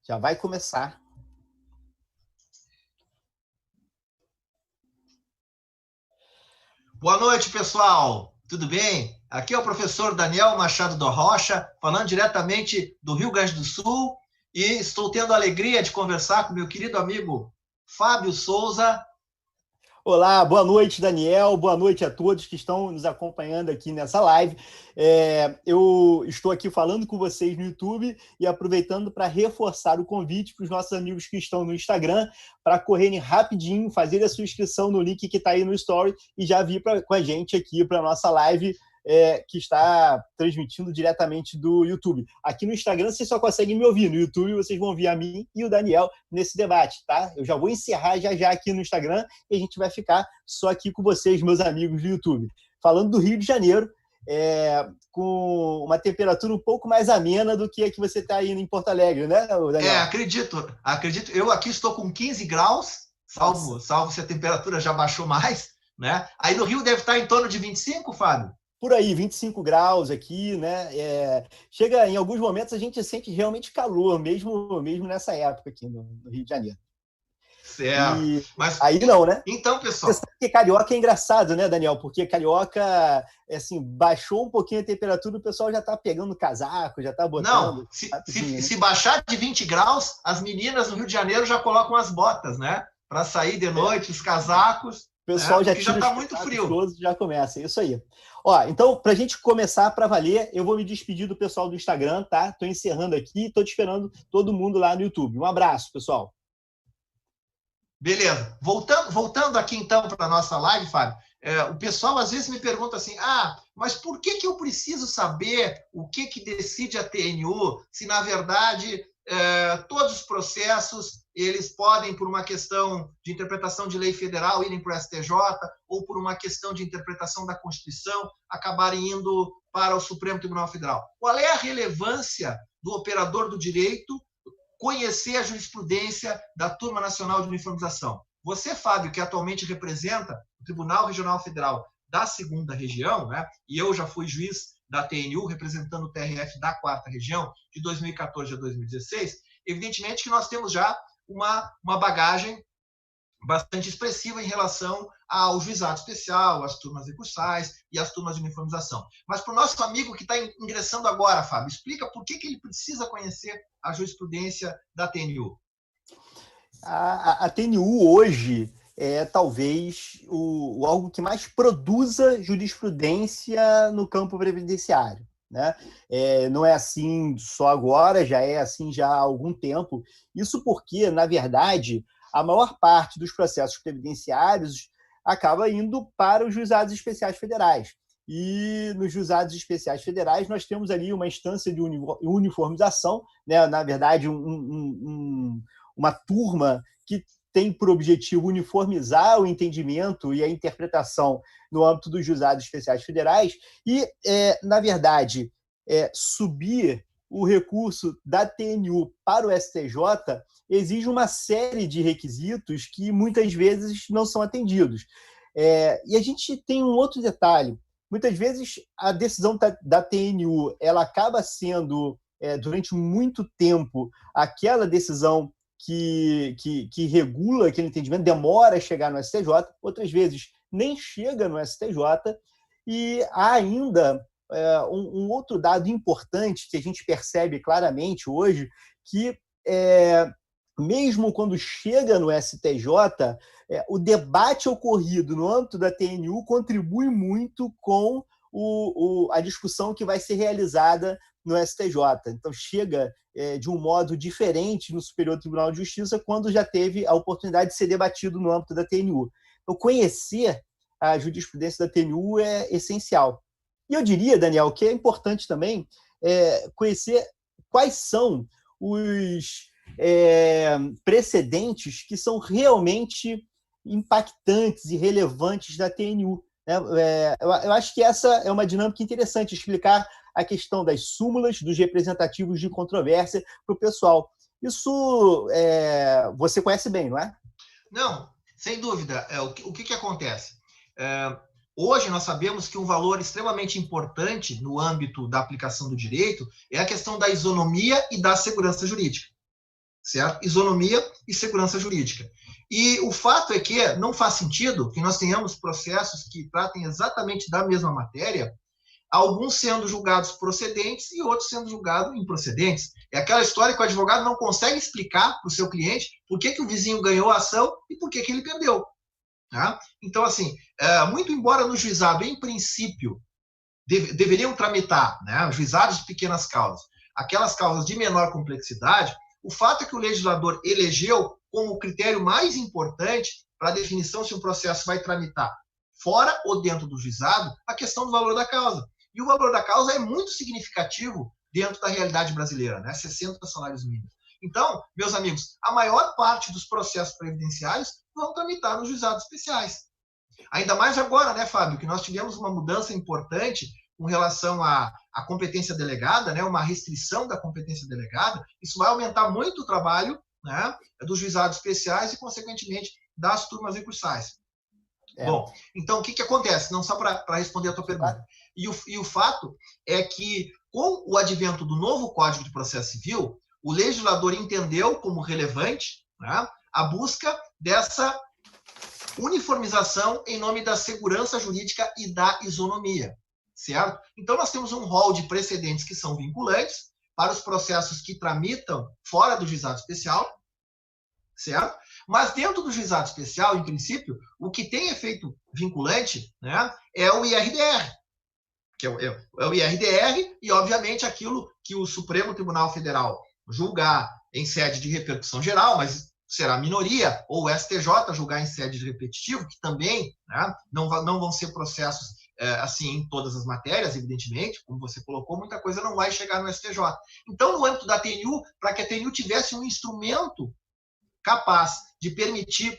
Já vai começar. Boa noite, pessoal. Tudo bem? Aqui é o professor Daniel Machado da Rocha, falando diretamente do Rio Grande do Sul, e estou tendo a alegria de conversar com meu querido amigo Fábio Souza. Olá, boa noite, Daniel. Boa noite a todos que estão nos acompanhando aqui nessa live. Eu estou aqui falando com vocês no YouTube e aproveitando para reforçar o convite para os nossos amigos que estão no Instagram para correrem rapidinho, fazer a sua inscrição no link que está aí no Story e já vir com a gente aqui para a nossa live que está transmitindo diretamente do YouTube. Aqui no Instagram vocês só conseguem me ouvir, no YouTube vocês vão ouvir a mim e o Daniel nesse debate, tá? Eu já vou encerrar já aqui no Instagram e a gente vai ficar só aqui com vocês, meus amigos do YouTube. Falando do Rio de Janeiro, com uma temperatura um pouco mais amena do que a que você está aí em Porto Alegre, né, Daniel? Acredito. Eu aqui estou com 15 graus, salvo se a temperatura já baixou mais, né? Aí no Rio deve estar em torno de 25, Fábio? Por aí, 25 graus aqui, né? Chega, em alguns momentos, a gente sente realmente calor, mesmo nessa época aqui no Rio de Janeiro. Certo. Mas aí não, né? Então, pessoal... Você sabe que carioca é engraçado, né, Daniel? Porque carioca, assim, baixou um pouquinho a temperatura, o pessoal já tá pegando casaco, já tá botando... Não, se baixar de 20 graus, as meninas no Rio de Janeiro já colocam as botas, né? Para sair de noite, os casacos... O pessoal já está muito frio. Já começa, é isso aí. Ó, então, para a gente começar para valer, eu vou me despedir do pessoal do Instagram, tá? Estou encerrando aqui, estou te esperando todo mundo lá no YouTube. Um abraço, pessoal. Beleza. Voltando aqui, então, para a nossa live, Fábio, o pessoal às vezes me pergunta assim, mas por que eu preciso saber o que decide a TNU, se, na verdade, todos os processos eles podem, por uma questão de interpretação de lei federal, irem para o STJ, ou por uma questão de interpretação da Constituição, acabarem indo para o Supremo Tribunal Federal. Qual é a relevância do operador do direito conhecer a jurisprudência da Turma Nacional de Uniformização? Você, Fábio, que atualmente representa o Tribunal Regional Federal da 2ª Região, né, e eu já fui juiz da TNU, representando o TRF da 4ª Região, de 2014 a 2016, evidentemente que nós temos já uma bagagem bastante expressiva em relação ao juizado especial, às turmas recursais e às turmas de uniformização. Mas para o nosso amigo que está ingressando agora, Fábio, explica por que ele precisa conhecer a jurisprudência da TNU. A TNU hoje é talvez o órgão que mais produza jurisprudência no campo previdenciário, né? Não é assim só agora, já é assim já há algum tempo. Isso porque, na verdade, a maior parte dos processos previdenciários acaba indo para os juizados especiais federais. E nos juizados especiais federais nós temos ali uma instância de uniformização, né? Na verdade, uma turma que tem por objetivo uniformizar o entendimento e a interpretação no âmbito dos juizados especiais federais e, na verdade, subir o recurso da TNU para o STJ exige uma série de requisitos que muitas vezes não são atendidos. E a gente tem um outro detalhe. Muitas vezes a decisão da TNU ela acaba sendo, durante muito tempo, aquela decisão que regula aquele entendimento, demora a chegar no STJ, outras vezes nem chega no STJ, e há ainda um outro dado importante que a gente percebe claramente hoje, que mesmo quando chega no STJ, o debate ocorrido no âmbito da TNU contribui muito com a discussão que vai ser realizada no STJ. Então, chega de um modo diferente no Superior Tribunal de Justiça quando já teve a oportunidade de ser debatido no âmbito da TNU. Então, conhecer a jurisprudência da TNU é essencial. E eu diria, Daniel, que é importante também conhecer quais são os precedentes que são realmente impactantes e relevantes da TNU. Eu acho que essa é uma dinâmica interessante, explicar a questão das súmulas, dos representativos de controvérsia para o pessoal. Isso você conhece bem, não é? Não, sem dúvida. O que acontece? Hoje nós sabemos que um valor extremamente importante no âmbito da aplicação do direito é a questão da isonomia e da segurança jurídica. certo? Isonomia e segurança jurídica. E o fato é que não faz sentido que nós tenhamos processos que tratem exatamente da mesma matéria, alguns sendo julgados procedentes e outros sendo julgados improcedentes. É aquela história que o advogado não consegue explicar para o seu cliente por que o vizinho ganhou a ação e por que ele perdeu. Tá? Então, assim, muito embora no juizado, em princípio, deveriam tramitar, né, juizados de pequenas causas, aquelas causas de menor complexidade, o fato é que o legislador elegeu como critério mais importante para a definição se um processo vai tramitar fora ou dentro do juizado a questão do valor da causa. E o valor da causa é muito significativo dentro da realidade brasileira, né? 60 salários mínimos. Então, meus amigos, a maior parte dos processos previdenciários vão tramitar nos juizados especiais. Ainda mais agora, né, Fábio, que nós tivemos uma mudança importante com relação à competência delegada, né, uma restrição da competência delegada. Isso vai aumentar muito o trabalho, né, dos juizados especiais e, consequentemente, das turmas recursais. Bom, então o que acontece? Não só para responder a tua pergunta. E o fato é que, com o advento do novo Código de Processo Civil, o legislador entendeu como relevante, né, a busca dessa uniformização em nome da segurança jurídica e da isonomia, certo? Então, nós temos um rol de precedentes que são vinculantes para os processos que tramitam fora do juizado especial, certo? Mas dentro do juizado especial, em princípio, o que tem efeito vinculante, né, é o IRDR, que é o IRDR e, obviamente, aquilo que o Supremo Tribunal Federal julgar em sede de repercussão geral, mas será minoria, ou o STJ julgar em sede de repetitivo, que também, né, não vão ser processos assim em todas as matérias, evidentemente, como você colocou, muita coisa não vai chegar no STJ. Então, no âmbito da TNU, para que a TNU tivesse um instrumento capaz de permitir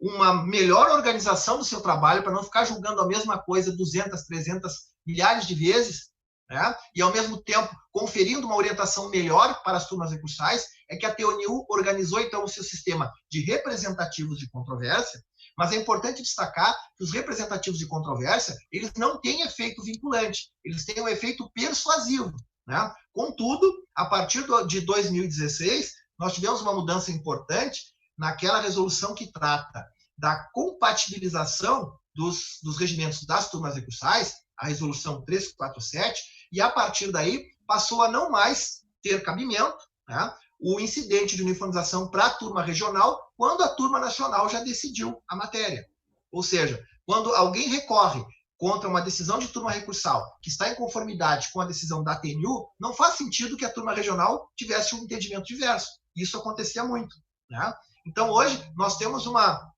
uma melhor organização do seu trabalho, para não ficar julgando a mesma coisa 200, 300, milhares de vezes, né? E, ao mesmo tempo, conferindo uma orientação melhor para as turmas recursais, é que a TNU organizou, então, o seu sistema de representativos de controvérsia, mas é importante destacar que os representativos de controvérsia, eles não têm efeito vinculante, eles têm um efeito persuasivo, né? Contudo, a partir de 2016, nós tivemos uma mudança importante naquela resolução que trata da compatibilização dos regimentos das turmas recursais, a resolução 347, e a partir daí passou a não mais ter cabimento, né, o incidente de uniformização para a turma regional, quando a turma nacional já decidiu a matéria. Ou seja, quando alguém recorre contra uma decisão de turma recursal que está em conformidade com a decisão da TNU, não faz sentido que a turma regional tivesse um entendimento diverso. Isso acontecia muito, né? Então, hoje, nós temos uma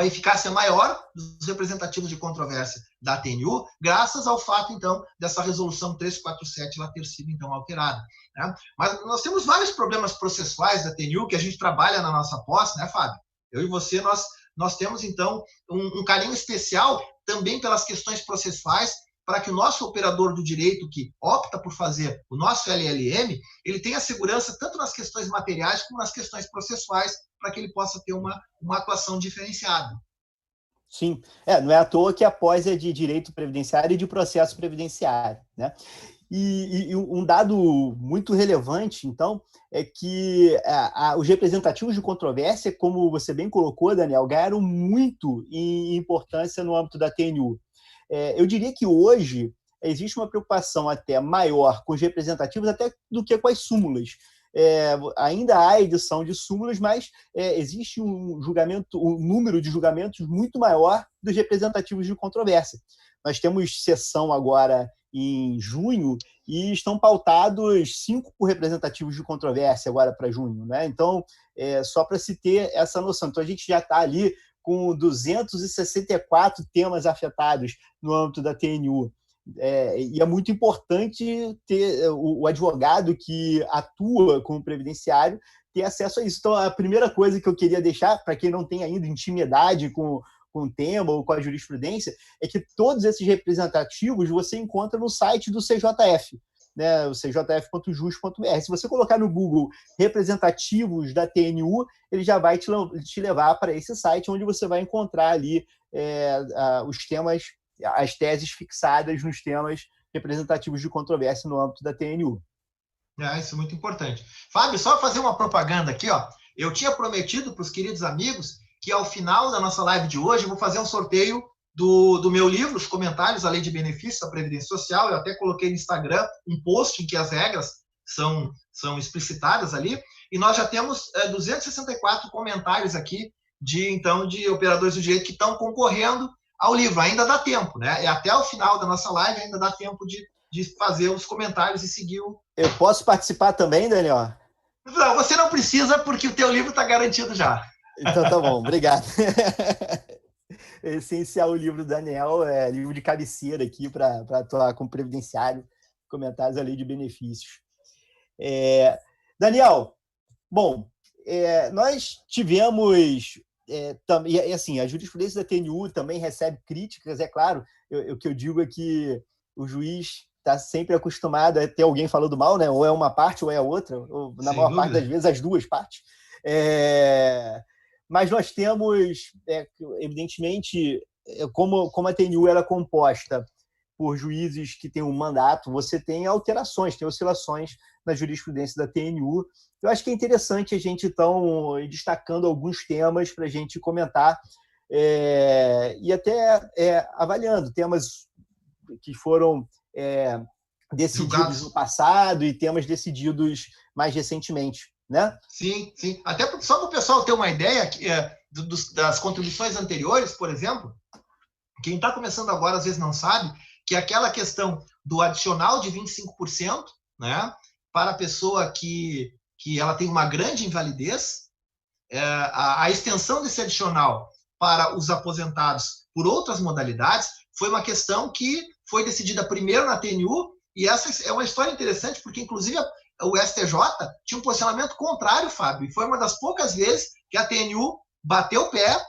eficácia maior dos representativos de controvérsia da TNU, graças ao fato, então, dessa resolução 347 ela ter sido, então, alterada, né? Mas nós temos vários problemas processuais da TNU que a gente trabalha na nossa posse, né, Fábio? Eu e você, nós temos, então, um carinho especial também pelas questões processuais, para que o nosso operador do direito que opta por fazer o nosso LLM, ele tenha segurança tanto nas questões materiais como nas questões processuais, para que ele possa ter uma atuação diferenciada. Sim, não é à toa que a pós é de direito previdenciário e de processo previdenciário, né? E um dado muito relevante, então, é que os representativos de controvérsia, como você bem colocou, Daniel, ganharam muito em importância no âmbito da TNU. Eu diria que hoje existe uma preocupação até maior com os representativos até do que com as súmulas. Ainda há edição de súmulas, mas existe um número de julgamentos muito maior dos representativos de controvérsia. Nós temos sessão agora em junho e estão pautados 5 representativos de controvérsia agora para junho, né? Então, só para se ter essa noção. Então, a gente já está ali com 264 temas afetados no âmbito da TNU. E é muito importante ter o advogado que atua como previdenciário ter acesso a isso. Então, a primeira coisa que eu queria deixar, para quem não tem ainda intimidade com o tema ou com a jurisprudência, é que todos esses representativos você encontra no site do CJF, né, o cjf.jus.br. Se você colocar no Google representativos da TNU, ele já vai te levar para esse site, onde você vai encontrar ali os temas, as teses fixadas nos temas representativos de controvérsia no âmbito da TNU. Isso é muito importante. Fábio, só fazer uma propaganda aqui, ó. Eu tinha prometido para os queridos amigos que ao final da nossa live de hoje eu vou fazer um sorteio do meu livro, Os Comentários à Lei de Benefícios da Previdência Social. Eu até coloquei no Instagram um post em que as regras são explicitadas ali. E nós já temos 264 comentários aqui de operadores do direito que estão concorrendo ao livro. Ainda dá tempo, né? E até o final da nossa live ainda dá tempo de fazer os comentários e seguir o... Eu posso participar também, Daniel? Não, você não precisa, porque o teu livro está garantido já. Então tá bom, obrigado. Essencial o livro do Daniel, livro de cabeceira aqui para atuar como previdenciário, comentários à lei de benefícios. Daniel, bom, nós tivemos... e assim, a jurisprudência da TNU também recebe críticas, é claro. O que eu digo é que o juiz está sempre acostumado a ter alguém falando mal, né? Ou é uma parte ou é a outra, ou na maior parte das vezes as duas partes. Mas nós temos, evidentemente, como a TNU era composta por juízes que têm um mandato, você tem alterações, tem oscilações na jurisprudência da TNU. Eu acho que é interessante a gente, então, ir destacando alguns temas para a gente comentar e até avaliando temas que foram decididos julgados no passado e temas decididos mais recentemente, né? Sim, sim. Até só para o pessoal ter uma ideia das contribuições anteriores, por exemplo, quem está começando agora às vezes não sabe que aquela questão do adicional de 25%, né, para a pessoa que ela tem uma grande invalidez, a extensão desse adicional para os aposentados por outras modalidades foi uma questão que foi decidida primeiro na TNU, e essa é uma história interessante, porque inclusive o STJ tinha um posicionamento contrário, Fábio, e foi uma das poucas vezes que a TNU bateu o pé,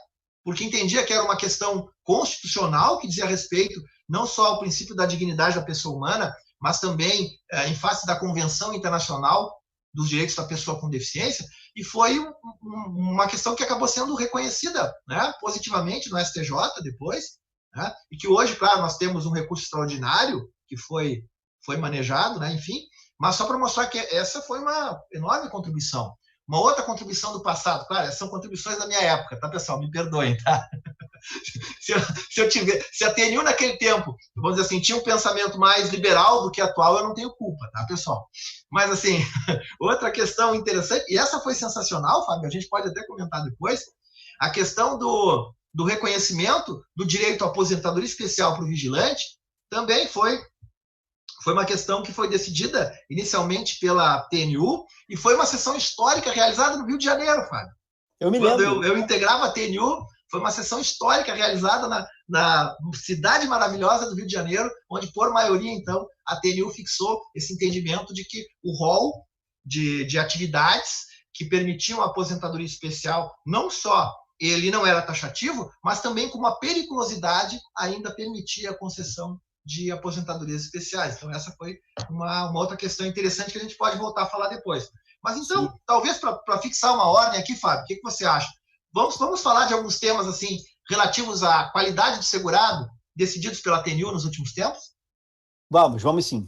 porque entendia que era uma questão constitucional que dizia respeito não só ao princípio da dignidade da pessoa humana, mas também em face da Convenção Internacional dos Direitos da Pessoa com Deficiência, e foi uma questão que acabou sendo reconhecida, né, positivamente no STJ depois, né, e que hoje, claro, nós temos um recurso extraordinário que foi manejado, né, enfim, mas só para mostrar que essa foi uma enorme contribuição. Uma outra contribuição do passado, claro, essas são contribuições da minha época, tá, pessoal? Me perdoem, tá? Se a TNU naquele tempo, vamos dizer assim, tinha um pensamento mais liberal do que atual, eu não tenho culpa, tá, pessoal? Mas, assim, outra questão interessante, e essa foi sensacional, Fábio, a gente pode até comentar depois, a questão do reconhecimento do direito à aposentadoria especial para o vigilante também foi uma questão que foi decidida inicialmente pela TNU e foi uma sessão histórica realizada no Rio de Janeiro, Fábio. Eu me lembro. Quando eu integrava a TNU, foi uma sessão histórica realizada na cidade maravilhosa do Rio de Janeiro, onde, por maioria, então, a TNU fixou esse entendimento de que o rol de atividades que permitiam a aposentadoria especial, não só ele não era taxativo, mas também com uma periculosidade ainda permitia a concessão de aposentadorias especiais. Então, essa foi uma outra questão interessante que a gente pode voltar a falar depois. Mas, então, sim, talvez para fixar uma ordem aqui, Fábio, o que você acha? Vamos falar de alguns temas assim relativos à qualidade do segurado decididos pela TNU nos últimos tempos? Vamos sim.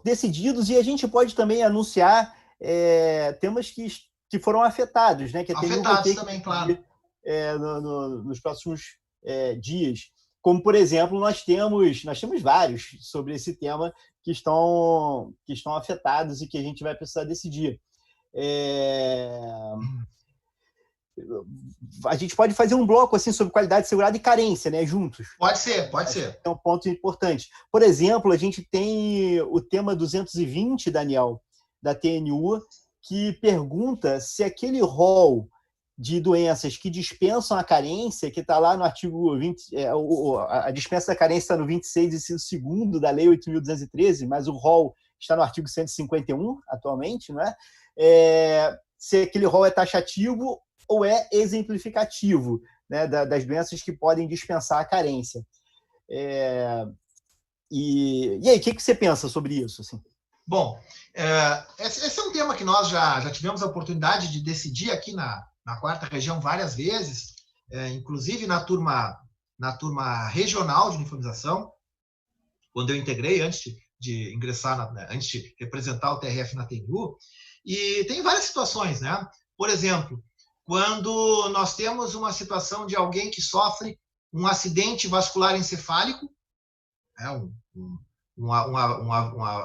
Decididos, e a gente pode também anunciar temas que foram afetados, né? Que a TNU afetados também, claro. Nos próximos dias. Como, por exemplo, nós temos vários sobre esse tema que estão afetados e que a gente vai precisar decidir. A gente pode fazer um bloco assim sobre qualidade segurada e carência, né, juntos. Pode ser. É um ponto importante. Por exemplo, a gente tem o tema 220, Daniel, da TNU, que pergunta se aquele rol de doenças que dispensam a carência, que está lá no artigo 20, a dispensa da carência está no 26, inciso 2º da Lei 8.213, mas o rol está no artigo 151 atualmente, não é? Se aquele rol é taxativo ou é exemplificativo, né, das doenças que podem dispensar a carência. E aí, o que você pensa sobre isso? Assim? Bom, esse é um tema que nós já tivemos a oportunidade de decidir aqui na 4ª Região várias vezes, inclusive na turma regional de uniformização, quando eu integrei, antes de ingressar, antes de representar o TRF na TNU. E tem várias situações, né? Por exemplo, quando nós temos uma situação de alguém que sofre um acidente vascular encefálico, um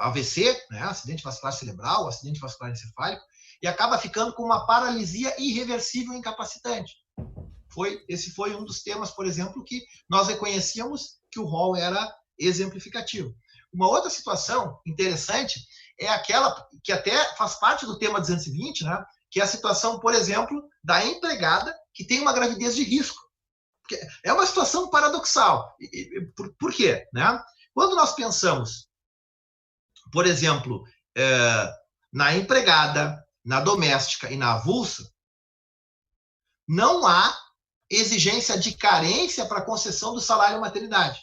AVC, né? Acidente vascular cerebral, acidente vascular encefálico, e acaba ficando com uma paralisia irreversível e incapacitante. Esse foi um dos temas, por exemplo, que nós reconhecíamos que o rol era exemplificativo. Uma outra situação interessante é aquela que até faz parte do tema 220, né? Que é a situação, por exemplo, da empregada que tem uma gravidez de risco. É uma situação paradoxal. Por quê? Né? Quando nós pensamos, por exemplo, na empregada, na doméstica e na avulsa, não há exigência de carência para concessão do salário maternidade.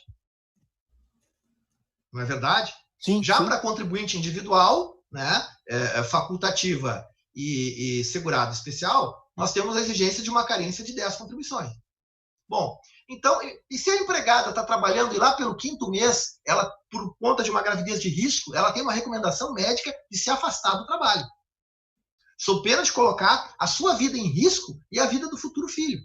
Não é verdade? Sim, já sim. Para contribuinte individual, né, facultativa e segurado especial, nós temos a exigência de uma carência de 10 contribuições. Bom, então, e se a empregada está trabalhando e lá pelo 5º mês, ela, por conta de uma gravidez de risco, ela tem uma recomendação médica de se afastar do trabalho, sob pena de colocar a sua vida em risco e a vida do futuro filho.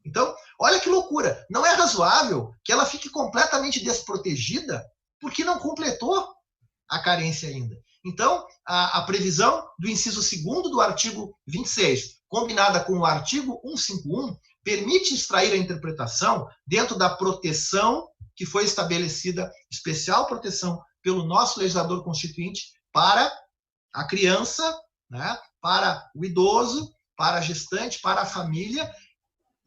Então, olha que loucura. Não é razoável que ela fique completamente desprotegida porque não completou a carência ainda. Então, a previsão do inciso 2º do artigo 26, combinada com o artigo 151, permite extrair a interpretação dentro da proteção que foi estabelecida, especial proteção pelo nosso legislador constituinte para a criança, né, para o idoso, para a gestante, para a família.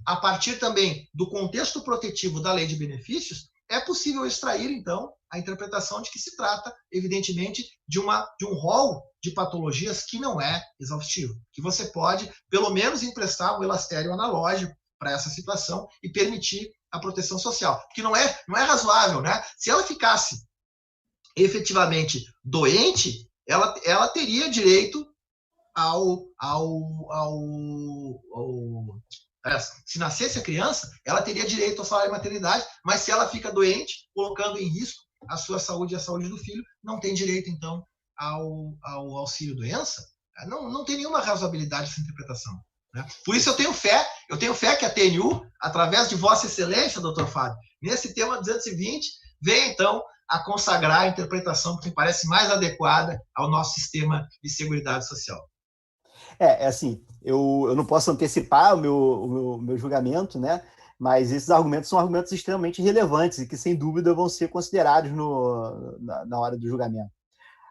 A partir também do contexto protetivo da lei de benefícios, é possível extrair, então, a interpretação de que se trata, evidentemente, de um rol de patologias que não é exaustivo, que você pode, pelo menos, emprestar um elastério analógico para essa situação e permitir a proteção social. Porque não é razoável, né? Se ela ficasse efetivamente doente, ela teria direito se nascesse a criança, ela teria direito ao salário de maternidade, mas se ela fica doente, colocando em risco a sua saúde e a saúde do filho, não tem direito, então, ao auxílio-doença. Não tem nenhuma razoabilidade essa interpretação. Né? Por isso eu tenho fé que a TNU, através de Vossa Excelência, doutor Fábio, nesse tema 220, vem, então, a consagrar a interpretação que me parece mais adequada ao nosso sistema de seguridade social. Assim, eu não posso antecipar o meu julgamento, né? Mas esses argumentos são argumentos extremamente relevantes e que, sem dúvida, vão ser considerados na hora do julgamento.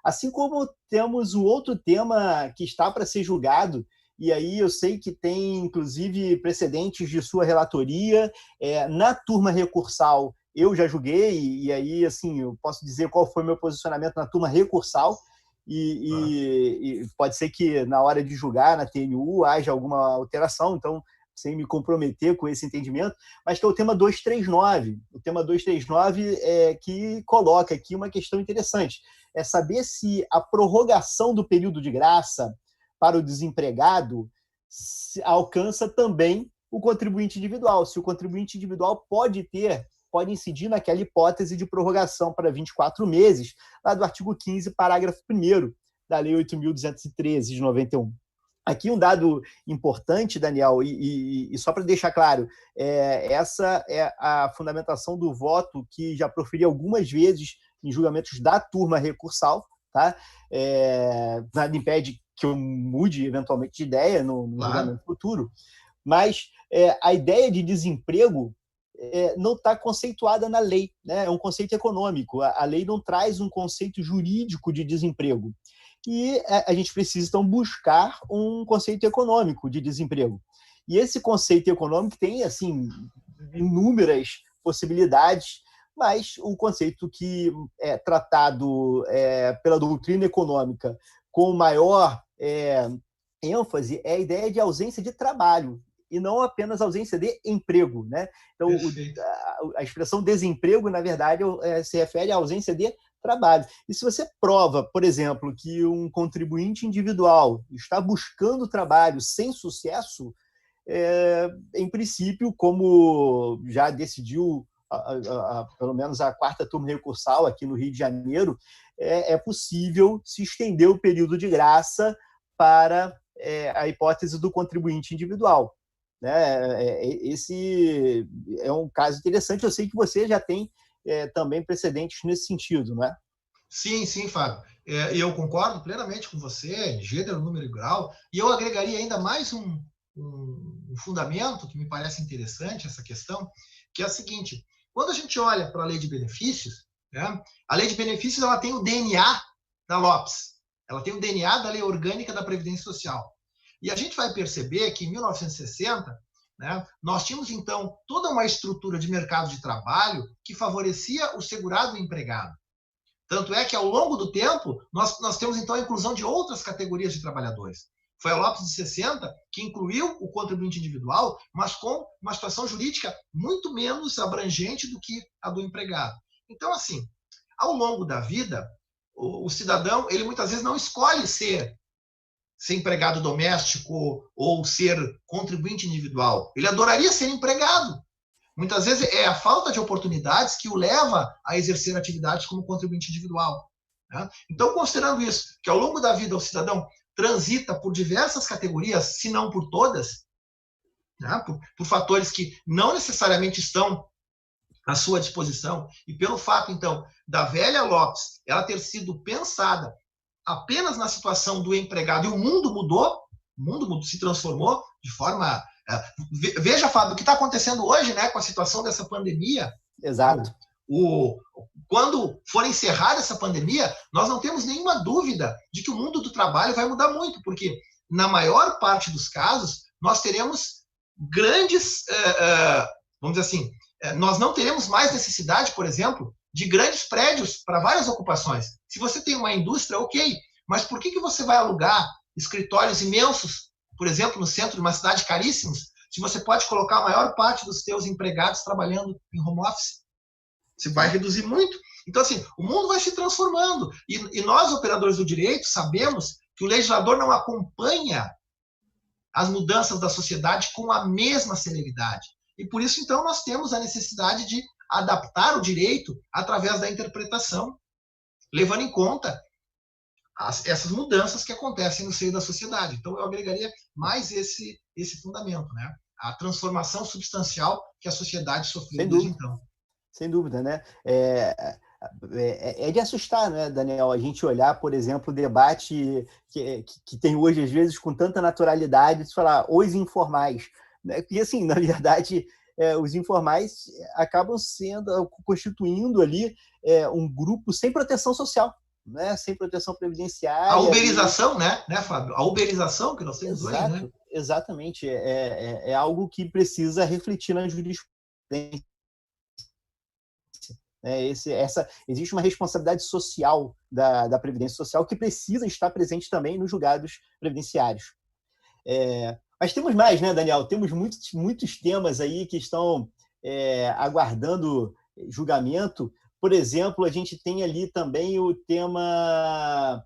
Assim como temos o outro tema que está para ser julgado, e aí eu sei que tem, inclusive, precedentes de sua relatoria. Na turma recursal, eu já julguei, e aí, assim, eu posso dizer qual foi o meu posicionamento na turma recursal, e pode ser que na hora de julgar na TNU haja alguma alteração, então, sem me comprometer com esse entendimento, mas que é o tema 239. O tema 239 que coloca aqui uma questão interessante. É saber se a prorrogação do período de graça para o desempregado alcança também o contribuinte individual. Se o contribuinte individual pode incidir naquela hipótese de prorrogação para 24 meses, lá do artigo 15, parágrafo 1º da Lei 8.213, de 91. Aqui um dado importante, Daniel, e só para deixar claro, essa é a fundamentação do voto que já proferi algumas vezes em julgamentos da turma recursal, tá? Nada impede que eu mude eventualmente de ideia no julgamento futuro, mas a ideia de desemprego não está conceituada na lei, né? É um conceito econômico. A lei não traz um conceito jurídico de desemprego. E a gente precisa, então, buscar um conceito econômico de desemprego. E esse conceito econômico tem, assim, inúmeras possibilidades, mas o conceito que é tratado pela doutrina econômica com maior ênfase é a ideia de ausência de trabalho, e não apenas ausência de emprego, né? Então, a expressão desemprego, na verdade, se refere à ausência de trabalho. E se você prova, por exemplo, que um contribuinte individual está buscando trabalho sem sucesso, em princípio, como já decidiu pelo menos a quarta turma recursal aqui no Rio de Janeiro, é possível se estender o período de graça para a hipótese do contribuinte individual. Né? Esse é um caso interessante. Eu sei que você já tem também precedentes nesse sentido, não é? Sim, sim, Fábio. Eu concordo plenamente com você, gênero, número e grau, e eu agregaria ainda mais um fundamento que me parece interessante, essa questão, que é a seguinte: quando a gente olha para a lei de benefícios, né, a lei de benefícios ela tem o DNA da Lopes, ela tem o DNA da Lei Orgânica da Previdência Social. E a gente vai perceber que em 1960, né, nós tínhamos, então, toda uma estrutura de mercado de trabalho que favorecia o segurado e o empregado. Tanto é que, ao longo do tempo, nós temos, então, a inclusão de outras categorias de trabalhadores. Foi a Lopes de 60 que incluiu o contribuinte individual, mas com uma situação jurídica muito menos abrangente do que a do empregado. Então, assim, ao longo da vida, o cidadão, ele muitas vezes não escolhe ser empregado doméstico ou ser contribuinte individual. Ele adoraria ser empregado. Muitas vezes é a falta de oportunidades que o leva a exercer atividades como contribuinte individual. Né? Então, considerando isso, que ao longo da vida o cidadão transita por diversas categorias, se não por todas, né? por fatores que não necessariamente estão à sua disposição, e pelo fato, então, da velha Lopes ela ter sido pensada apenas na situação do empregado, e o mundo mudou, se transformou de forma... Veja, Fábio, o que está acontecendo hoje, né, com a situação dessa pandemia. Exato. Quando for encerrada essa pandemia, nós não temos nenhuma dúvida de que o mundo do trabalho vai mudar muito, porque na maior parte dos casos nós teremos grandes, vamos dizer assim, nós não teremos mais necessidade, por exemplo, de grandes prédios para várias ocupações. Se você tem uma indústria, ok, mas por que você vai alugar escritórios imensos, por exemplo, no centro de uma cidade caríssimos, se você pode colocar a maior parte dos seus empregados trabalhando em home office? Você vai reduzir muito. Então, assim, o mundo vai se transformando. E nós, operadores do direito, sabemos que o legislador não acompanha as mudanças da sociedade com a mesma celeridade. E por isso, então, nós temos a necessidade de adaptar o direito através da interpretação, levando em conta essas mudanças que acontecem no seio da sociedade. Então, eu agregaria mais esse fundamento, né? A transformação substancial que a sociedade sofreu desde então. Sem dúvida, né? É de assustar, né, Daniel? A gente olhar, por exemplo, o debate que tem hoje, às vezes, com tanta naturalidade, de falar os informais. Né? E, assim, na verdade, os informais acabam constituindo ali um grupo sem proteção social, né? Sem proteção previdenciária. A uberização, né, Fábio? A uberização que nós temos hoje, né? Exatamente. É algo que precisa refletir na jurisprudência. Existe uma responsabilidade social da Previdência Social que precisa estar presente também nos julgados previdenciários. Mas temos mais, né, Daniel? Temos muitos temas aí que estão aguardando julgamento. Por exemplo, a gente tem ali também o tema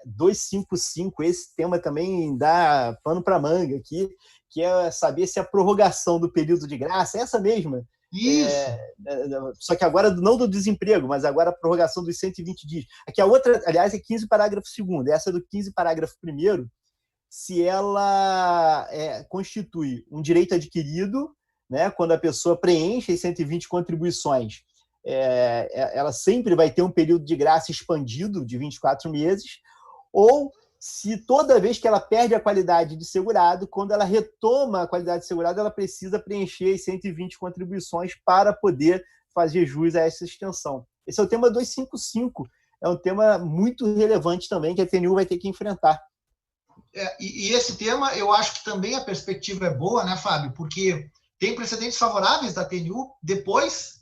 255, esse tema também dá pano para manga aqui, que é saber se a prorrogação do período de graça, essa mesma, isso. Só que agora não do desemprego, mas agora a prorrogação dos 120 dias. Aqui a outra, aliás, é 15 parágrafo 2º. Essa é do 15 parágrafo 1º, se ela constitui um direito adquirido, né, quando a pessoa preenche as 120 contribuições, ela sempre vai ter um período de graça expandido de 24 meses, ou se toda vez que ela perde a qualidade de segurado, quando ela retoma a qualidade de segurado, ela precisa preencher as 120 contribuições para poder fazer jus a essa extensão. Esse é o tema 255. É um tema muito relevante também que a TNU vai ter que enfrentar. E esse tema, eu acho que também a perspectiva é boa, né, Fábio? Porque tem precedentes favoráveis da TNU. Depois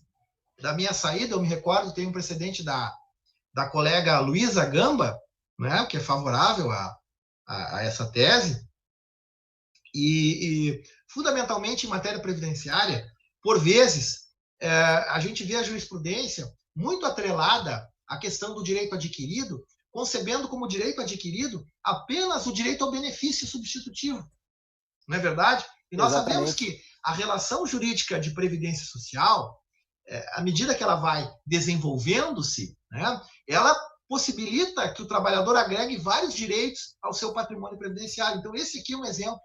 da minha saída, eu me recordo, tem um precedente da colega Luísa Gamba, né, que é favorável a essa tese, e fundamentalmente em matéria previdenciária, por vezes, a gente vê a jurisprudência muito atrelada à questão do direito adquirido, concebendo como direito adquirido apenas o direito ao benefício substitutivo. Não é verdade? E nós sabemos que a relação jurídica de previdência social, à medida que ela vai desenvolvendo-se, né, ela possibilita que o trabalhador agregue vários direitos ao seu patrimônio previdenciário. Então, esse aqui é um exemplo,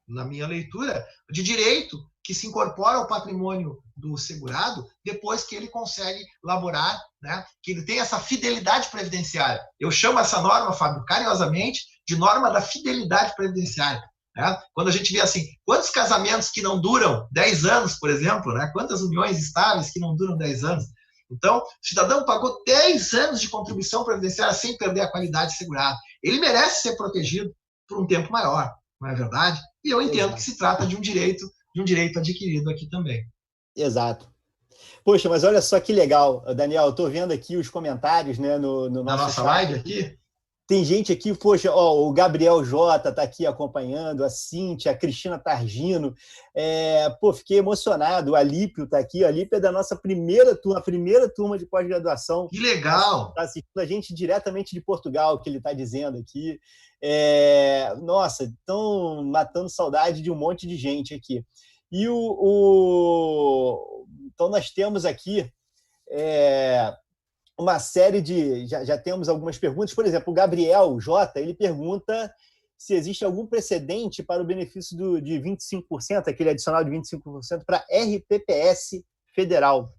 na minha leitura, de direito que se incorpora ao patrimônio do segurado depois que ele consegue laborar, né, que ele tem essa fidelidade previdenciária. Eu chamo essa norma, Fábio, carinhosamente, de norma da fidelidade previdenciária. Né? Quando a gente vê assim, quantos casamentos que não duram 10 anos, por exemplo, né? Quantas uniões estáveis que não duram 10 anos. Então, o cidadão pagou 10 anos de contribuição previdenciária sem perder a qualidade de segurado. Ele merece ser protegido por um tempo maior, não é verdade? E eu entendo que se trata de um direito adquirido aqui também. Exato. Poxa, mas olha só que legal, Daniel, eu estou vendo aqui os comentários, né, no nosso na nossa chat. Live aqui. Tem gente aqui, poxa, ó, o Gabriel Jota está aqui acompanhando, a Cíntia, a Cristina Targino. Fiquei emocionado. O Alípio está aqui. O Alípio é da nossa primeira turma de pós-graduação. Que legal! Está assistindo a gente diretamente de Portugal, que ele está dizendo aqui. Nossa, estão matando saudade de um monte de gente aqui. E então, nós temos aqui uma série de... Já temos algumas perguntas. Por exemplo, o Gabriel J, ele pergunta se existe algum precedente para o benefício de 25%, aquele adicional de 25% para RPPS federal.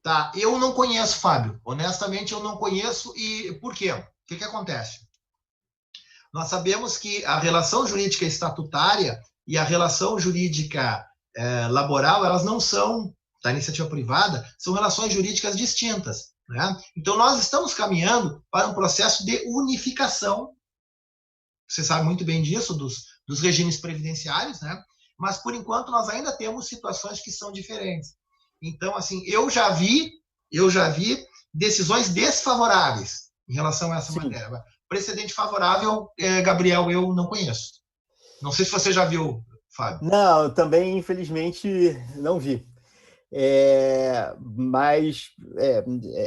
Tá, eu não conheço, Fábio. Honestamente, eu não conheço. E por quê? O que acontece? Nós sabemos que a relação jurídica estatutária e a relação jurídica laboral, elas não são, da iniciativa privada, são relações jurídicas distintas. Né? Então, nós estamos caminhando para um processo de unificação, você sabe muito bem disso, dos regimes previdenciários, né? Mas, por enquanto, nós ainda temos situações que são diferentes. Então, assim, eu já vi decisões desfavoráveis em relação a essa matéria. Precedente favorável, Gabriel, eu não conheço. Não sei se você já viu, Fábio. Não, também, infelizmente, não vi. Mas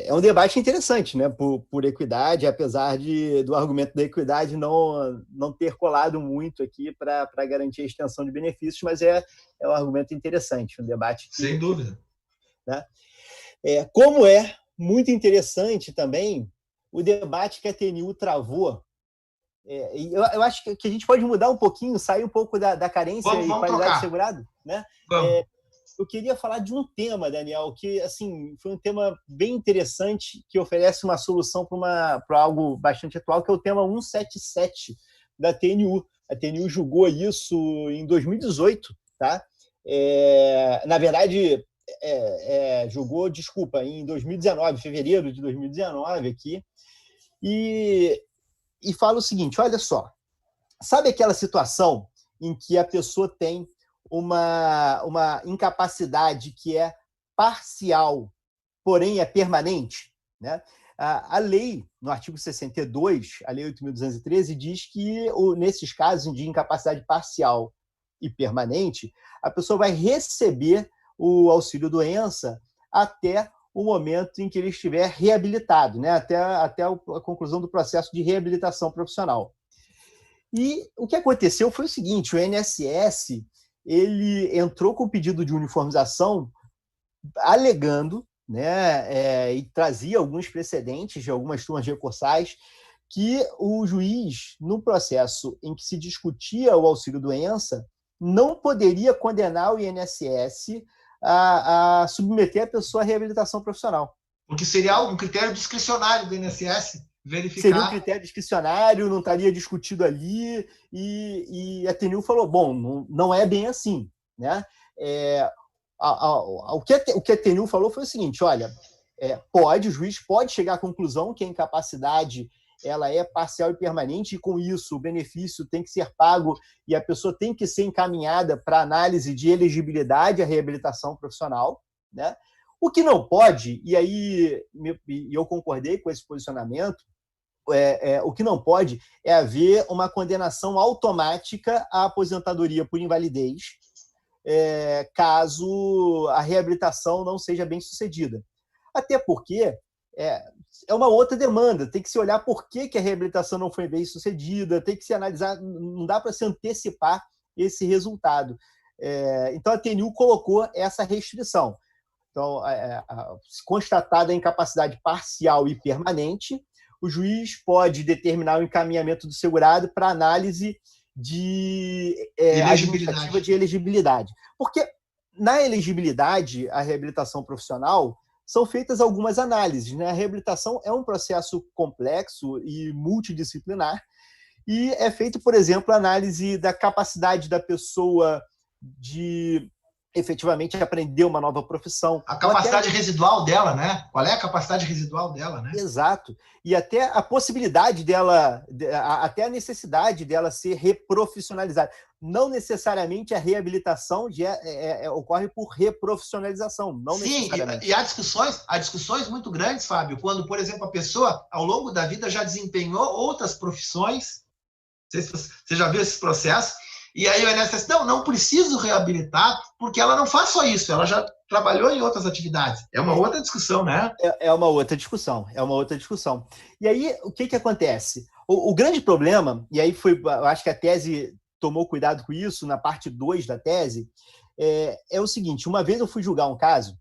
é um debate interessante, né? Por equidade, apesar do argumento da equidade não ter colado muito aqui para garantir a extensão de benefícios, mas é um argumento interessante, um debate que, sem dúvida. Né? Como é muito interessante também o debate que a TNU travou. Eu acho que a gente pode mudar um pouquinho, sair um pouco da carência e qualidade de segurado, né? Eu queria falar de um tema, Daniel, que assim, foi um tema bem interessante, que oferece uma solução para algo bastante atual, que é o tema 177 da TNU. A TNU julgou isso em 2018, tá? Na verdade, julgou, em 2019, fevereiro de 2019 aqui, e fala o seguinte, olha só, sabe aquela situação em que a pessoa tem uma incapacidade que é parcial, porém é permanente, né? A lei, no artigo 62, a lei 8.213, diz que nesses casos de incapacidade parcial e permanente, a pessoa vai receber o auxílio-doença até o momento em que ele estiver reabilitado, né? Até a conclusão do processo de reabilitação profissional. E o que aconteceu foi o seguinte, o INSS ele entrou com pedido de uniformização alegando, né, e trazia alguns precedentes de algumas turmas recursais que o juiz, no processo em que se discutia o auxílio-doença, não poderia condenar o INSS a submeter a pessoa à reabilitação profissional. Porque seria um critério discricionário do INSS verificar... Seria um critério discricionário, não estaria discutido ali, e a TNU falou, bom, não é bem assim, né? O que a TNU falou foi o seguinte, olha, o juiz pode chegar à conclusão que a incapacidade ela é parcial e permanente, e com isso o benefício tem que ser pago e a pessoa tem que ser encaminhada para análise de elegibilidade à reabilitação profissional, né? O que não pode, e aí eu concordei com esse posicionamento, o que não pode é haver uma condenação automática à aposentadoria por invalidez, caso a reabilitação não seja bem sucedida. Até porque é uma outra demanda, tem que se olhar por que a reabilitação não foi bem sucedida, tem que se analisar, não dá para se antecipar esse resultado. Então, a TNU colocou essa restrição. Então, constatada a incapacidade parcial e permanente, o juiz pode determinar o encaminhamento do segurado para análise administrativa de elegibilidade. Porque na elegibilidade à reabilitação profissional são feitas algumas análises, né? A reabilitação é um processo complexo e multidisciplinar e é feito, por exemplo, a análise da capacidade da pessoa de efetivamente aprender uma nova profissão. A capacidade residual dela, né? Qual é a capacidade residual dela, né? Exato. E até a possibilidade dela, até a necessidade dela ser reprofissionalizada. Não necessariamente a reabilitação ocorre por reprofissionalização, não necessariamente. E há discussões muito grandes, Fábio, quando, por exemplo, a pessoa, ao longo da vida, já desempenhou outras profissões. Não sei se você já viu esse processo. E aí o INSS, não preciso reabilitar, porque ela não faz só isso, ela já trabalhou em outras atividades. É uma outra discussão, né? É uma outra discussão. E aí, o que acontece? O grande problema, e aí eu acho que a tese tomou cuidado com isso, na parte 2 da tese, é o seguinte: uma vez eu fui julgar um caso,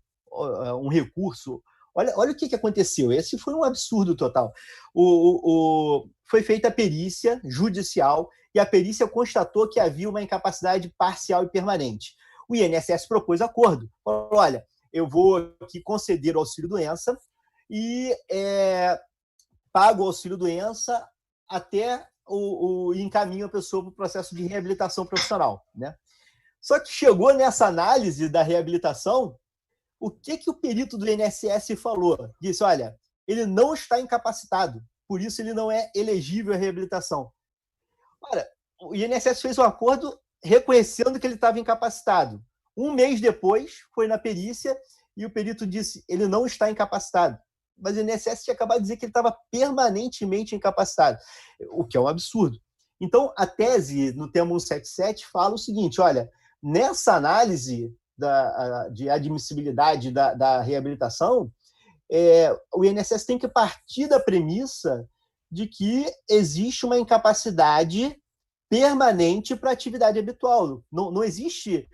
um recurso, olha o que aconteceu. Esse foi um absurdo total. Foi feita a perícia judicial e a perícia constatou que havia uma incapacidade parcial e permanente. O INSS propôs acordo. Falou, olha, eu vou aqui conceder o auxílio-doença e pago o auxílio-doença até encaminho a pessoa para o processo de reabilitação profissional, né? Só que chegou nessa análise da reabilitação, o que o perito do INSS falou? Disse, olha, ele não está incapacitado, por isso ele não é elegível à reabilitação. Ora, o INSS fez um acordo reconhecendo que ele estava incapacitado. Um mês depois, foi na perícia e o perito disse ele não está incapacitado. Mas o INSS tinha acabado de dizer que ele estava permanentemente incapacitado, o que é um absurdo. Então, a tese no tema 177 fala o seguinte, olha, nessa análise de admissibilidade da reabilitação, o INSS tem que partir da premissa de que existe uma incapacidade permanente para a atividade habitual. Não existe...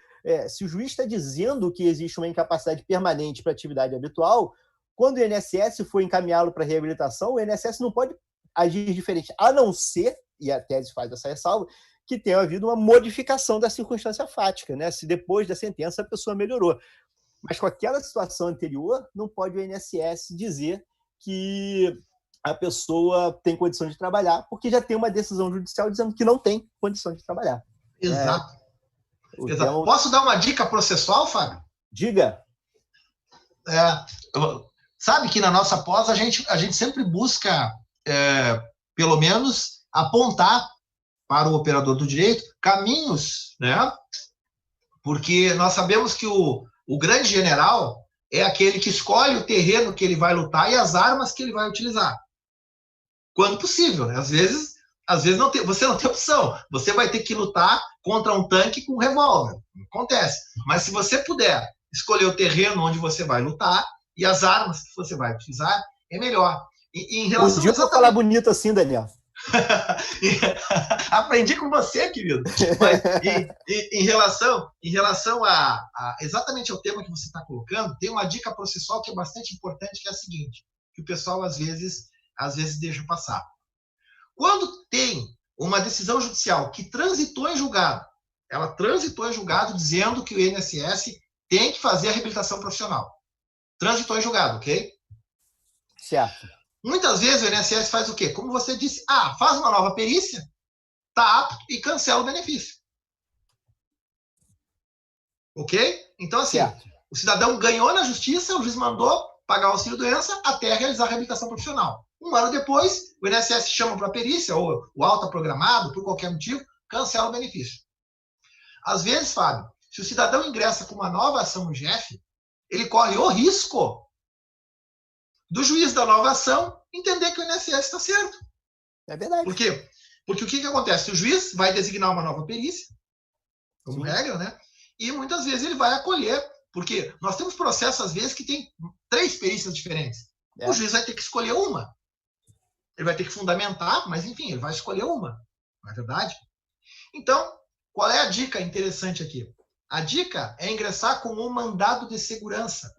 se o juiz está dizendo que existe uma incapacidade permanente para a atividade habitual, quando o INSS for encaminhá-lo para a reabilitação, o INSS não pode agir diferente, a não ser, e a tese faz essa ressalva, que tenha havido uma modificação da circunstância fática, né? Se depois da sentença a pessoa melhorou. Mas com aquela situação anterior, não pode o INSS dizer que a pessoa tem condição de trabalhar, porque já tem uma decisão judicial dizendo que não tem condição de trabalhar. Exato. Exato. Posso dar uma dica processual, Fábio? Diga. Sabe que na nossa pós a gente sempre busca, pelo menos, apontar para o operador do direito caminhos, né? Porque nós sabemos que o grande general é aquele que escolhe o terreno que ele vai lutar e as armas que ele vai utilizar. Quando possível, né? Às vezes você não tem opção. Você vai ter que lutar contra um tanque com um revólver. Acontece. Mas se você puder escolher o terreno onde você vai lutar e as armas que você vai utilizar, é melhor. E em relação a falar bonito assim, Daniel. Aprendi com você, querido. Mas em relação a exatamente ao tema que você está colocando, tem uma dica processual que é bastante importante, que é a seguinte, que o pessoal às vezes deixa passar. Quando tem uma decisão judicial que transitou em julgado, ela transitou em julgado dizendo que o INSS tem que fazer a reabilitação profissional. Transitou em julgado, ok? Certo. Muitas vezes o INSS faz o quê? Como você disse, faz uma nova perícia, está apto e cancela o benefício. Ok? Então, assim, certo. O cidadão ganhou na justiça, o juiz mandou pagar o auxílio-doença até realizar a reabilitação profissional. Um ano depois, o INSS chama para a perícia, ou o alta programado, por qualquer motivo, cancela o benefício. Às vezes, Fábio, se o cidadão ingressa com uma nova ação no GF, ele corre o risco do juiz da nova ação entender que o INSS está certo. É verdade. Por quê? Porque o que acontece? O juiz vai designar uma nova perícia, como regra, né? E muitas vezes ele vai acolher, porque nós temos processos, às vezes, que tem 3 perícias diferentes. O juiz vai ter que escolher uma. Ele vai ter que fundamentar, mas, enfim, ele vai escolher uma. Não é verdade? Então, qual é a dica interessante aqui? A dica é ingressar com um mandado de segurança.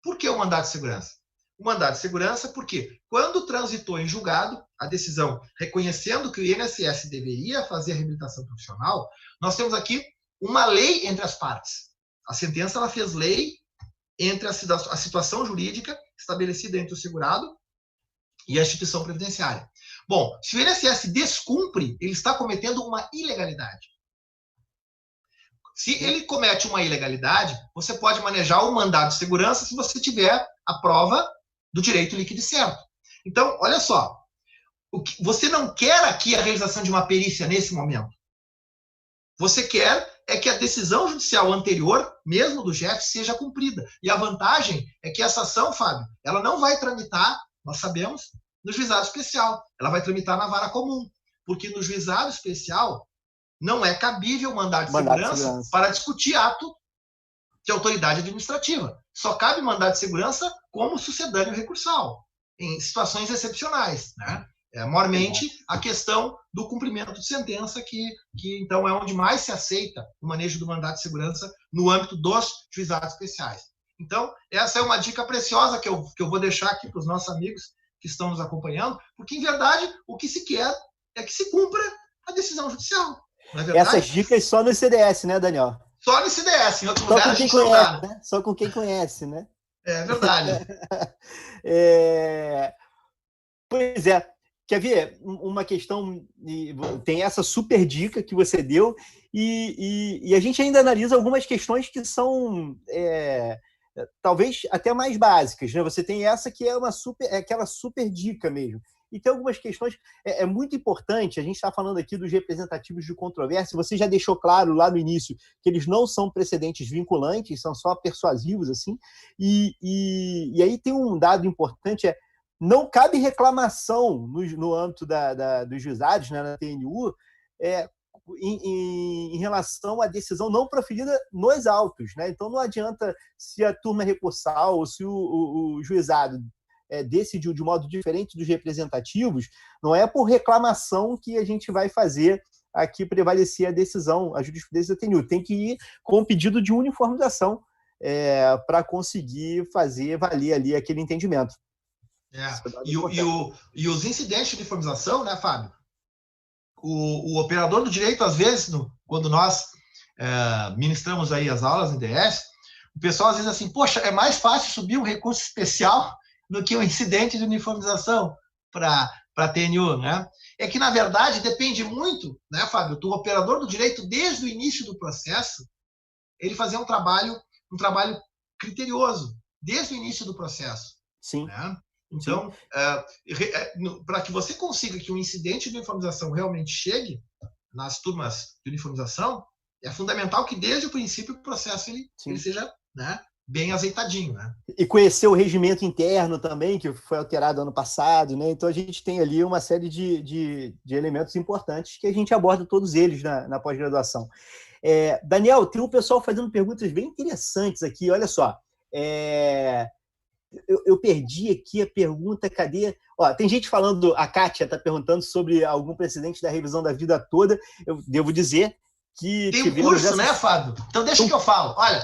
Por que o mandado de segurança? O mandado de segurança porque quando transitou em julgado a decisão reconhecendo que o INSS deveria fazer a reabilitação profissional, nós temos aqui uma lei entre as partes. A sentença ela fez lei entre a situação jurídica estabelecida entre o segurado e a instituição previdenciária. Bom, se o INSS descumpre, ele está cometendo uma ilegalidade. Se ele comete uma ilegalidade, você pode manejar o mandado de segurança se você tiver a prova do direito líquido e certo. Então, olha só, você não quer aqui a realização de uma perícia nesse momento. Você quer é que a decisão judicial anterior, mesmo do JEF, seja cumprida. E a vantagem é que essa ação, Fábio, ela não vai tramitar, nós sabemos, no juizado especial. Ela vai tramitar na vara comum. Porque no juizado especial não é cabível mandar de segurança para discutir ato de autoridade administrativa. Só cabe mandar de segurança como sucedâneo recursal, em situações excepcionais, né? Maiormente a questão do cumprimento de sentença, que então é onde mais se aceita o manejo do mandado de segurança no âmbito dos juizados especiais. Então, essa é uma dica preciosa que eu vou deixar aqui para os nossos amigos que estão nos acompanhando, porque, em verdade, o que se quer é que se cumpra a decisão judicial. Não é verdade? Essas dicas só no CDS, né, Daniel? Só no CDS, em outro lugar a gente não dá, né? Só com quem conhece, né? É verdade. Pois é. Quer ver? Uma questão... Tem essa super dica que você deu e a gente ainda analisa algumas questões que são talvez até mais básicas, né? Você tem essa que é aquela super dica mesmo. E tem algumas questões... É muito importante, a gente está falando aqui dos representativos de controvérsia, você já deixou claro lá no início que eles não são precedentes vinculantes, são só persuasivos, assim. E aí tem um dado importante, não cabe reclamação no âmbito dos juizados, né, na TNU, em relação à decisão não proferida nos autos, né? Então não adianta se a turma recursal ou se o juizado decidiu de modo diferente dos representativos, não é por reclamação que a gente vai fazer aqui prevalecer a decisão, a jurisprudência da TNU. Tem que ir com o pedido de uniformização para conseguir fazer valer ali aquele entendimento. E os incidentes de uniformização, né, Fábio? O operador do direito, às vezes, quando nós ministramos aí as aulas em DS, o pessoal às vezes assim, poxa, é mais fácil subir um recurso especial do que um incidente de uniformização para a TNU, né? É que, na verdade, depende muito, né, Fábio, do operador do direito, desde o início do processo, ele fazer um trabalho criterioso, desde o início do processo. Sim. Né? Então, para que você consiga que um incidente de uniformização realmente chegue nas turmas de uniformização, é fundamental que, desde o princípio, o processo ele seja, né, bem azeitadinho. Né? E conhecer o regimento interno também, que foi alterado ano passado, né? Então, a gente tem ali uma série de elementos importantes que a gente aborda todos eles na pós-graduação. Daniel, tem um pessoal fazendo perguntas bem interessantes aqui. Olha só. Eu perdi aqui a pergunta, cadê? Ó, tem gente falando, a Kátia está perguntando sobre algum precedente da revisão da vida toda. Eu devo dizer que... Tem um curso, né, Fábio? Então deixa que eu falo. Olha,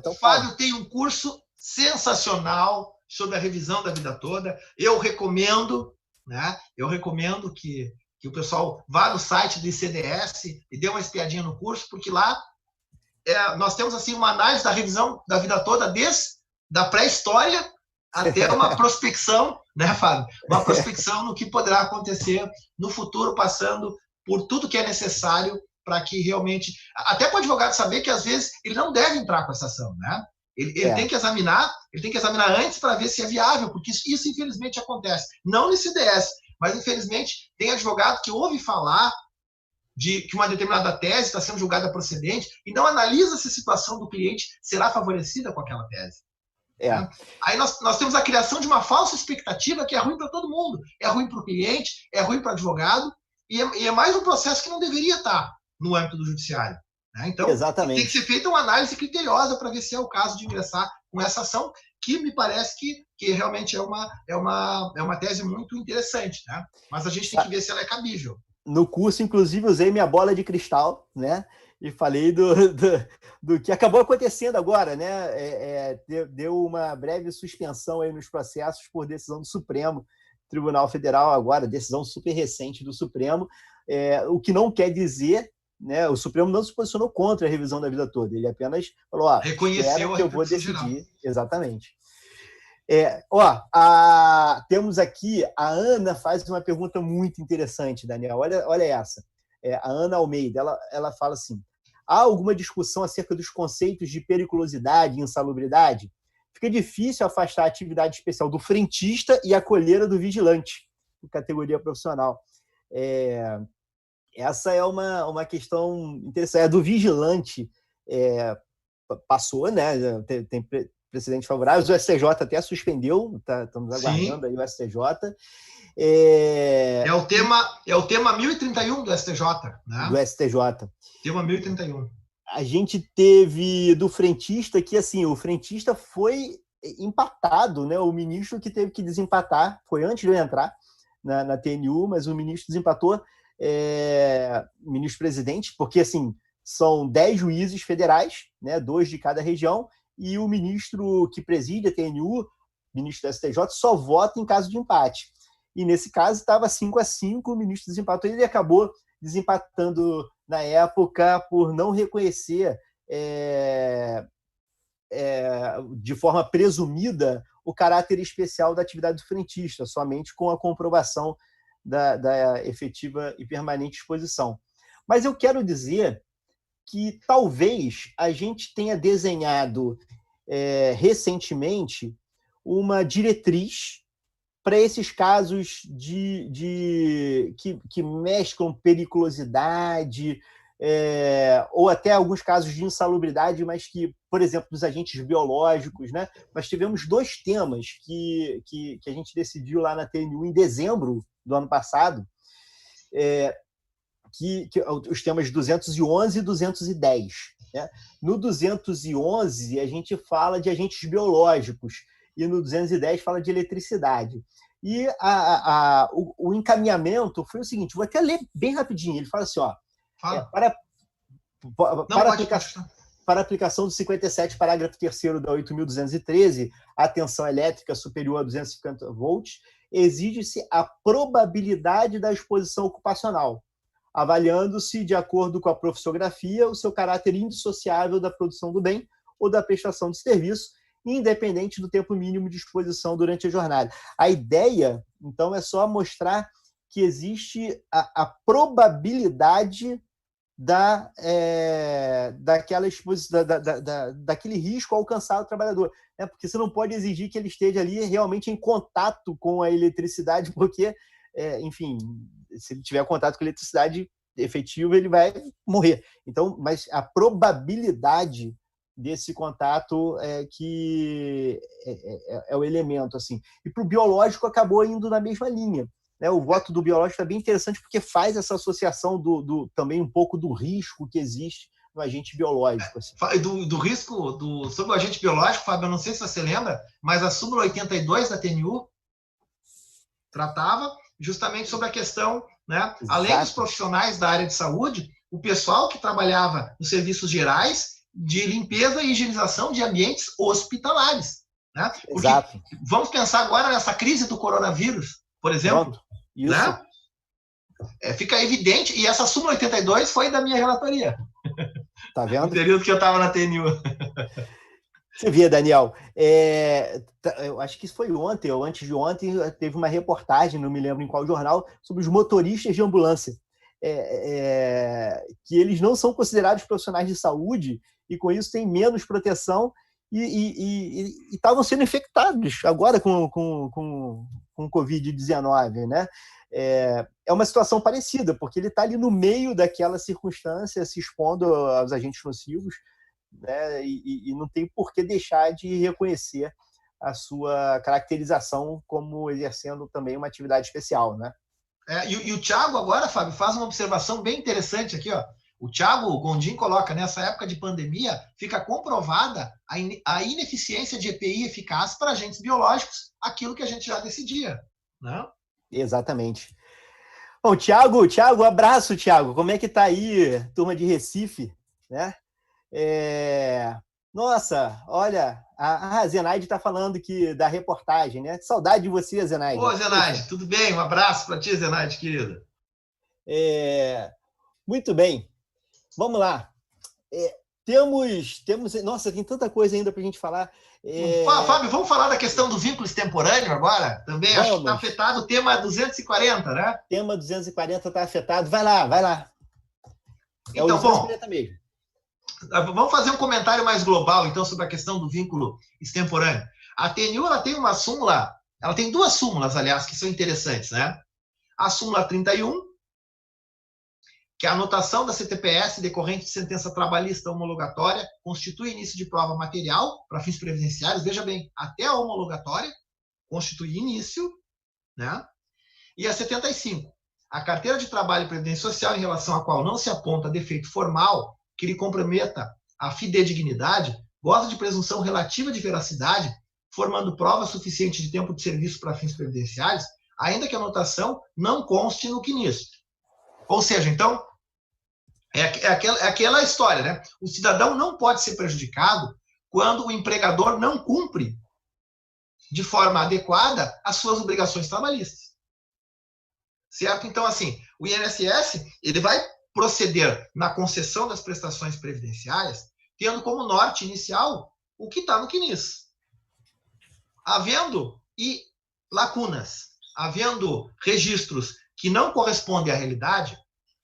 o Fábio tem um curso sensacional sobre a revisão da vida toda. Eu recomendo, né? Eu recomendo que o pessoal vá no site do ICDS e dê uma espiadinha no curso, porque lá nós temos assim uma análise da revisão da vida toda, desde da pré-história até uma prospecção, né, Fábio? Uma prospecção no que poderá acontecer no futuro, passando por tudo que é necessário para que realmente... Até para o advogado saber que, às vezes, ele não deve entrar com essa ação, né? Ele tem que examinar antes para ver se é viável, porque isso infelizmente acontece. Não no ICDS, mas, infelizmente, tem advogado que ouve falar de que uma determinada tese está sendo julgada procedente e não analisa se a situação do cliente será favorecida com aquela tese. Né? Aí nós temos a criação de uma falsa expectativa que é ruim para todo mundo. É ruim para o cliente, é ruim para o advogado, e é mais um processo que não deveria estar no âmbito do judiciário. Né? Então, tem que ser feita uma análise criteriosa para ver se é o caso de ingressar com essa ação, que me parece que realmente é uma tese muito interessante. Né? Mas a gente tem que ver se ela é cabível. No curso, inclusive, usei minha bola de cristal, né? e falei do que acabou acontecendo agora, né? Deu uma breve suspensão aí nos processos por decisão do Supremo Tribunal Federal agora, decisão super recente do Supremo, o que não quer dizer, né? O Supremo não se posicionou contra a revisão da vida toda, ele apenas falou, espera Reconheceu a que eu vou repercussão geral. decidir. Exatamente. Temos aqui, a Ana faz uma pergunta muito interessante, Daniel. Olha essa. A Ana Almeida, ela fala assim: há alguma discussão acerca dos conceitos de periculosidade e insalubridade? Fica difícil afastar a atividade especial do frentista e a coleira do vigilante, em categoria profissional. Essa é uma questão interessante. A do vigilante passou, né? Tem precedentes favoráveis, o STJ até suspendeu, estamos aguardando aí o STJ. É o tema 1031 do STJ, né? Do STJ. Tema 1031. A gente teve do frentista que, assim, o frentista foi empatado, né? O ministro que teve que desempatar, foi antes de eu entrar na TNU, mas o ministro desempatou, o ministro-presidente, porque, assim, são 10 juízes federais, né? 2 de cada região, e o ministro que preside a TNU, ministro do STJ, só vota em caso de empate. E nesse caso estava 5-5, o ministro desempatou, e ele acabou desempatando na época por não reconhecer de forma presumida o caráter especial da atividade do frentista, somente com a comprovação da efetiva e permanente exposição. Mas eu quero dizer que talvez a gente tenha desenhado recentemente uma diretriz para esses casos que mesclam periculosidade, ou até alguns casos de insalubridade, mas que, por exemplo, dos agentes biológicos, né? Nós tivemos 2 temas que a gente decidiu lá na TNU em dezembro do ano passado, os temas 211 e 210. Né? No 211, a gente fala de agentes biológicos, e no 210 fala de eletricidade. E o encaminhamento foi o seguinte, vou até ler bem rapidinho, ele fala assim, para aplicação do 57, parágrafo 3º da 8.213, a tensão elétrica superior a 250 volts, exige-se a probabilidade da exposição ocupacional, avaliando-se, de acordo com a profissografia, o seu caráter indissociável da produção do bem ou da prestação de serviço, independente do tempo mínimo de exposição durante a jornada. A ideia, então, é só mostrar que existe a probabilidade daquela exposição, daquele risco alcançado ao trabalhador. Né? Porque você não pode exigir que ele esteja ali realmente em contato com a eletricidade, porque, enfim, se ele tiver contato com a eletricidade efetiva, ele vai morrer. Então, mas a probabilidade desse contato é o elemento, assim. E para o biológico acabou indo na mesma linha. Né? O voto do biológico é bem interessante porque faz essa associação também um pouco do risco que existe no agente biológico. Assim. Do risco sobre o agente biológico, Fábio, eu não sei se você lembra, mas a súmula 82 da TNU tratava justamente sobre a questão, né? Além dos profissionais da área de saúde, o pessoal que trabalhava nos serviços gerais de limpeza e higienização de ambientes hospitalares. Né? Porque exato. Vamos pensar agora nessa crise do coronavírus, por exemplo. Pronto. Isso. Né? Fica evidente, e essa súmula 82 foi da minha relatoria. Tá vendo? No período que eu estava na TNU. Você vê, Daniel, eu acho que isso foi ontem, ou antes de ontem, teve uma reportagem, não me lembro em qual jornal, sobre os motoristas de ambulância. Que eles não são considerados profissionais de saúde e, com isso, têm menos proteção e estavam sendo infectados agora com Covid-19, né? É uma situação parecida, porque ele está ali no meio daquela circunstância, se expondo aos agentes nocivos, né? E não tem por que deixar de reconhecer a sua caracterização como exercendo também uma atividade especial, né? E o Thiago agora, Fábio, faz uma observação bem interessante aqui, ó. O Thiago Gondim coloca, nessa época de pandemia, fica comprovada a ineficiência de EPI eficaz para agentes biológicos, aquilo que a gente já decidia. Né? Exatamente. Bom, Thiago, abraço, Thiago. Como é que tá aí, turma de Recife? né? Nossa, olha, a Zenaide está falando da reportagem, né? Saudade de você, Zenaide. Ô, Zenaide, tudo bem? Um abraço para ti, Zenaide, querida. Muito bem. Vamos lá. Nossa, tem tanta coisa ainda para a gente falar. Fábio, vamos falar da questão do vínculo extemporâneo agora? Também acho que está afetado o tema 240, né? Tema 240 está afetado. Vai lá. Então, o 240 mesmo. Vamos fazer um comentário mais global, então, sobre a questão do vínculo extemporâneo. A TNU, ela tem uma súmula, ela tem duas súmulas, aliás, que são interessantes, né? A súmula 31, que a anotação da CTPS decorrente de sentença trabalhista homologatória constitui início de prova material para fins previdenciários. Veja bem, até a homologatória constitui início, né? E a 75, a carteira de trabalho e previdência social em relação à qual não se aponta defeito formal que lhe comprometa a fidedignidade, goza de presunção relativa de veracidade, formando prova suficiente de tempo de serviço para fins previdenciários, ainda que a anotação não conste no CNIS. Ou seja, então, é aquela história, né? O cidadão não pode ser prejudicado quando o empregador não cumpre de forma adequada as suas obrigações trabalhistas. Certo? Então, assim, o INSS, ele vai proceder na concessão das prestações previdenciárias, tendo como norte inicial o que está no CNIS. Havendo lacunas, havendo registros que não correspondem à realidade,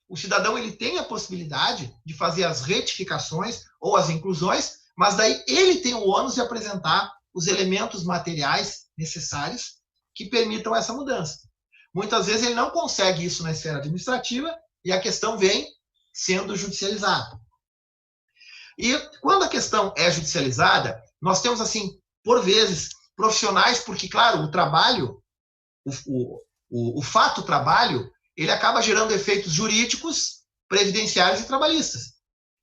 o cidadão ele tem a possibilidade de fazer as retificações ou as inclusões, mas daí ele tem o ônus de apresentar os elementos materiais necessários que permitam essa mudança. Muitas vezes ele não consegue isso na esfera administrativa e a questão vem sendo judicializada. E quando a questão é judicializada, nós temos, assim, por vezes, profissionais, porque, claro, o trabalho, o fato trabalho, ele acaba gerando efeitos jurídicos, previdenciários e trabalhistas.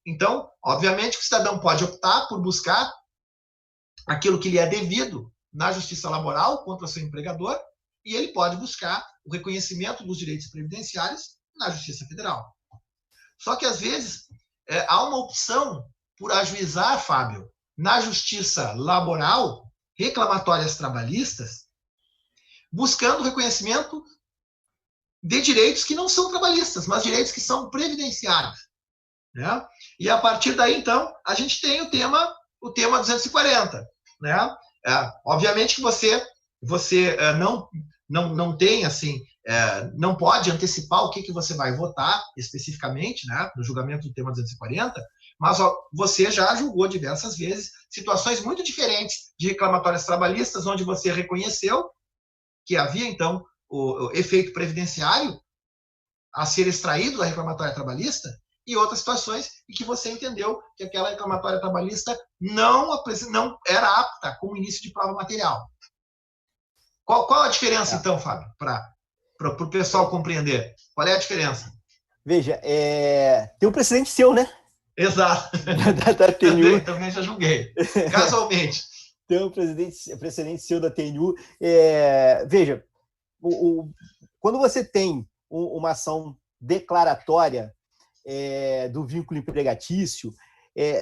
Então, obviamente, o cidadão pode optar por buscar aquilo que lhe é devido na justiça laboral contra seu empregador, e ele pode buscar o reconhecimento dos direitos previdenciários na Justiça Federal. Só que, às vezes, há uma opção por ajuizar, Fábio, na Justiça Laboral, reclamatórias trabalhistas, buscando o reconhecimento de direitos que não são trabalhistas, mas direitos que são previdenciários. Né? E, a partir daí, então, a gente tem o tema 240. Né? Obviamente que você não tem, assim, não pode antecipar o que você vai votar especificamente, né, no julgamento do tema 240, mas você já julgou diversas vezes situações muito diferentes de reclamatórias trabalhistas, onde você reconheceu que havia, então, o efeito previdenciário a ser extraído da reclamatória trabalhista, e outras situações em que você entendeu que aquela reclamatória trabalhista não era apta como início de prova material. Qual a diferença, então, Fábio, para o pessoal compreender? Qual é a diferença? Veja, tem um precedente seu, né? Exato. Da TNU. Também já julguei. Casualmente. Tem um precedente seu da TNU. Veja, quando você tem uma ação declaratória do vínculo empregatício,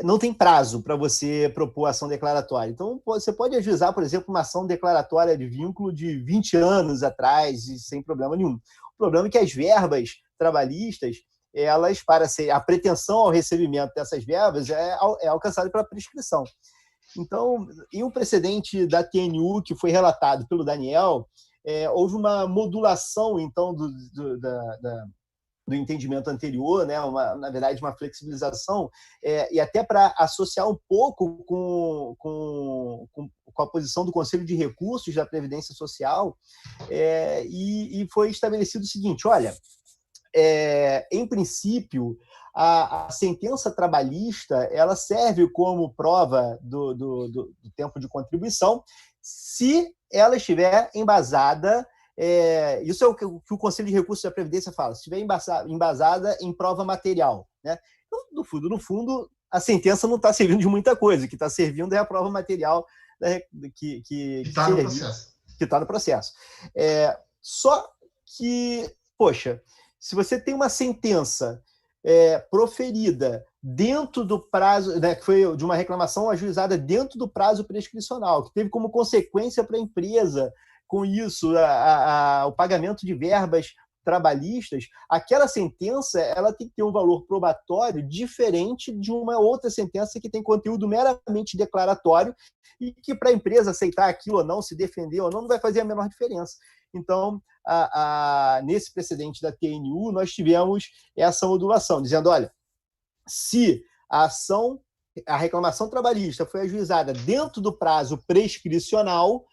não tem prazo para você propor ação declaratória. Então, você pode ajuizar, por exemplo, uma ação declaratória de vínculo de 20 anos atrás, e sem problema nenhum. O problema é que as verbas trabalhistas, a pretensão ao recebimento dessas verbas é alcançada pela prescrição. Então, em um precedente da TNU, que foi relatado pelo Daniel, houve uma modulação, então, do entendimento anterior, né? Na verdade, uma flexibilização, e até para associar um pouco com a posição do Conselho de Recursos da Previdência Social, e foi estabelecido o seguinte: olha, em princípio, a sentença trabalhista ela serve como prova do tempo de contribuição se ela estiver embasada. Isso é o que o Conselho de Recursos da Previdência fala, se estiver embasada em prova material. Né? Então, no fundo, a sentença não está servindo de muita coisa, o que está servindo é a prova material que está no processo. Que está no processo. Só que, poxa, se você tem uma sentença proferida dentro do prazo, né, que foi de uma reclamação ajuizada dentro do prazo prescricional, que teve como consequência para a empresa, com isso, o pagamento de verbas trabalhistas, aquela sentença ela tem que ter um valor probatório diferente de uma outra sentença que tem conteúdo meramente declaratório e que, para a empresa aceitar aquilo ou não, se defender ou não, não vai fazer a menor diferença. Então, nesse precedente da TNU, nós tivemos essa modulação, dizendo, olha, se a reclamação trabalhista foi ajuizada dentro do prazo prescricional,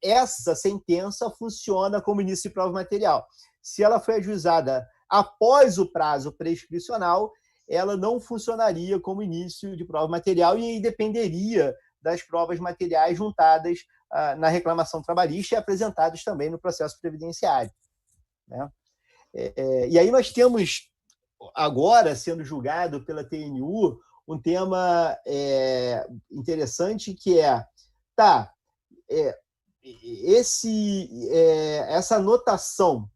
essa sentença funciona como início de prova material. Se ela foi ajuizada após o prazo prescricional, ela não funcionaria como início de prova material e dependeria das provas materiais juntadas na reclamação trabalhista e apresentadas também no processo previdenciário, né? E aí nós temos agora sendo julgado pela TNU um tema interessante que essa anotação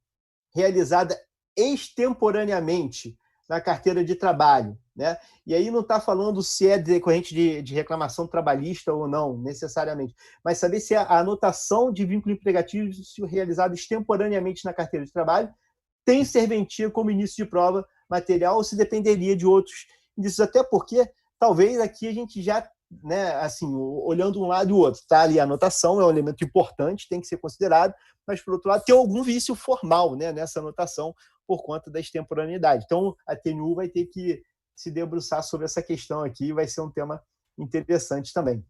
realizada extemporaneamente na carteira de trabalho, né? E aí não está falando se é decorrente de reclamação trabalhista ou não, necessariamente, mas saber se a anotação de vínculo empregatício realizada extemporaneamente na carteira de trabalho tem serventia como início de prova material ou se dependeria de outros indícios, até porque talvez aqui a gente já, né, assim, olhando um lado e o outro, tá ali a anotação é um elemento importante, tem que ser considerado, mas por outro lado tem algum vício formal, né, nessa anotação por conta da extemporaneidade. Então a TNU vai ter que se debruçar sobre essa questão aqui, vai ser um tema interessante também.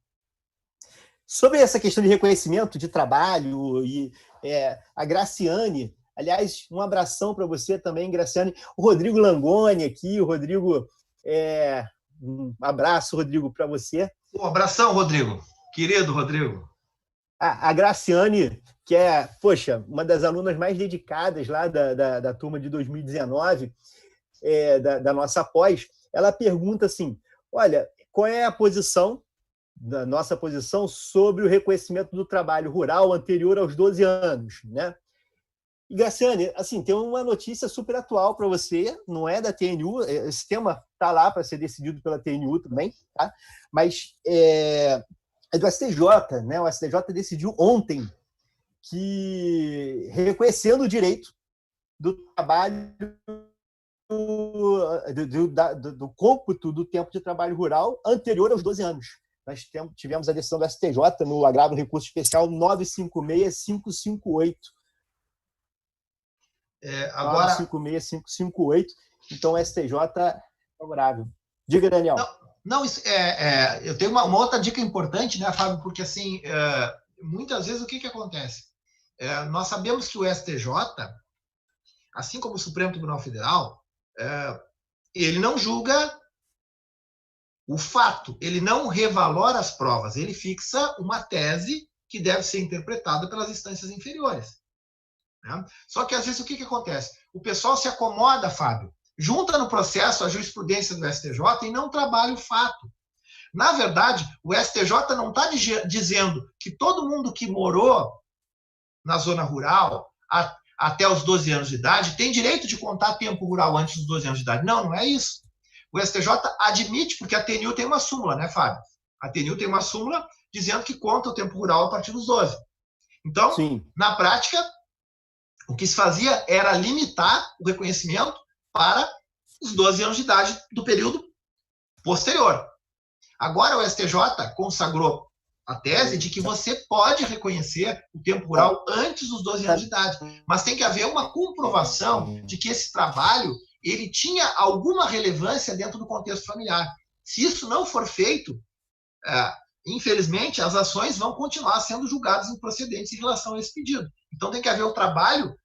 Sobre essa questão de reconhecimento de trabalho, e a Graciane, aliás, um abração para você também, Graciane, o Rodrigo Langoni aqui, o Rodrigo, um abraço, Rodrigo, para você. Um abração, Rodrigo, querido Rodrigo. A Graciane, que é, poxa, uma das alunas mais dedicadas lá da turma de 2019, da nossa pós, ela pergunta assim, olha, qual é a posição, da nossa posição, sobre o reconhecimento do trabalho rural anterior aos 12 anos, né? E, Graciane, assim, tem uma notícia super atual para você, não é da TNU, esse tema está lá para ser decidido pela TNU também, tá? Mas é do STJ, né? O STJ decidiu ontem que, reconhecendo o direito do trabalho, do cômputo do tempo de trabalho rural anterior aos 12 anos. Nós tivemos a decisão do STJ no agravo recurso especial 956.558. Agora 956.558. Então, o STJ é favorável. Diga, Daniel. Não, isso eu tenho uma outra dica importante, né, Fábio? Porque, assim, muitas vezes o que acontece? Nós sabemos que o STJ, assim como o Supremo Tribunal Federal, ele não julga o fato, ele não revalora as provas, ele fixa uma tese que deve ser interpretada pelas instâncias inferiores, né? Só que, às vezes, o que acontece? O pessoal se acomoda, Fábio, junta no processo a jurisprudência do STJ e não trabalha o fato. Na verdade, o STJ não está dizendo que todo mundo que morou na zona rural até os 12 anos de idade tem direito de contar tempo rural antes dos 12 anos de idade. Não, não é isso. O STJ admite, porque a TNU tem uma súmula, né, Fábio? A TNU tem uma súmula dizendo que conta o tempo rural a partir dos 12. Então, sim, na prática, o que se fazia era limitar o reconhecimento para os 12 anos de idade do período posterior. Agora o STJ consagrou a tese de que você pode reconhecer o tempo rural antes dos 12 anos de idade, mas tem que haver uma comprovação de que esse trabalho ele tinha alguma relevância dentro do contexto familiar. Se isso não for feito, infelizmente, as ações vão continuar sendo julgadas improcedentes em relação a esse pedido. Então tem que haver o trabalho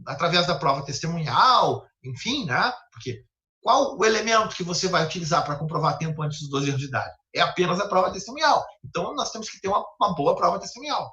através da prova testemunhal, enfim, né? Porque qual o elemento que você vai utilizar para comprovar tempo antes dos 12 anos de idade? É apenas a prova testemunhal. Então, nós temos que ter uma boa prova testemunhal.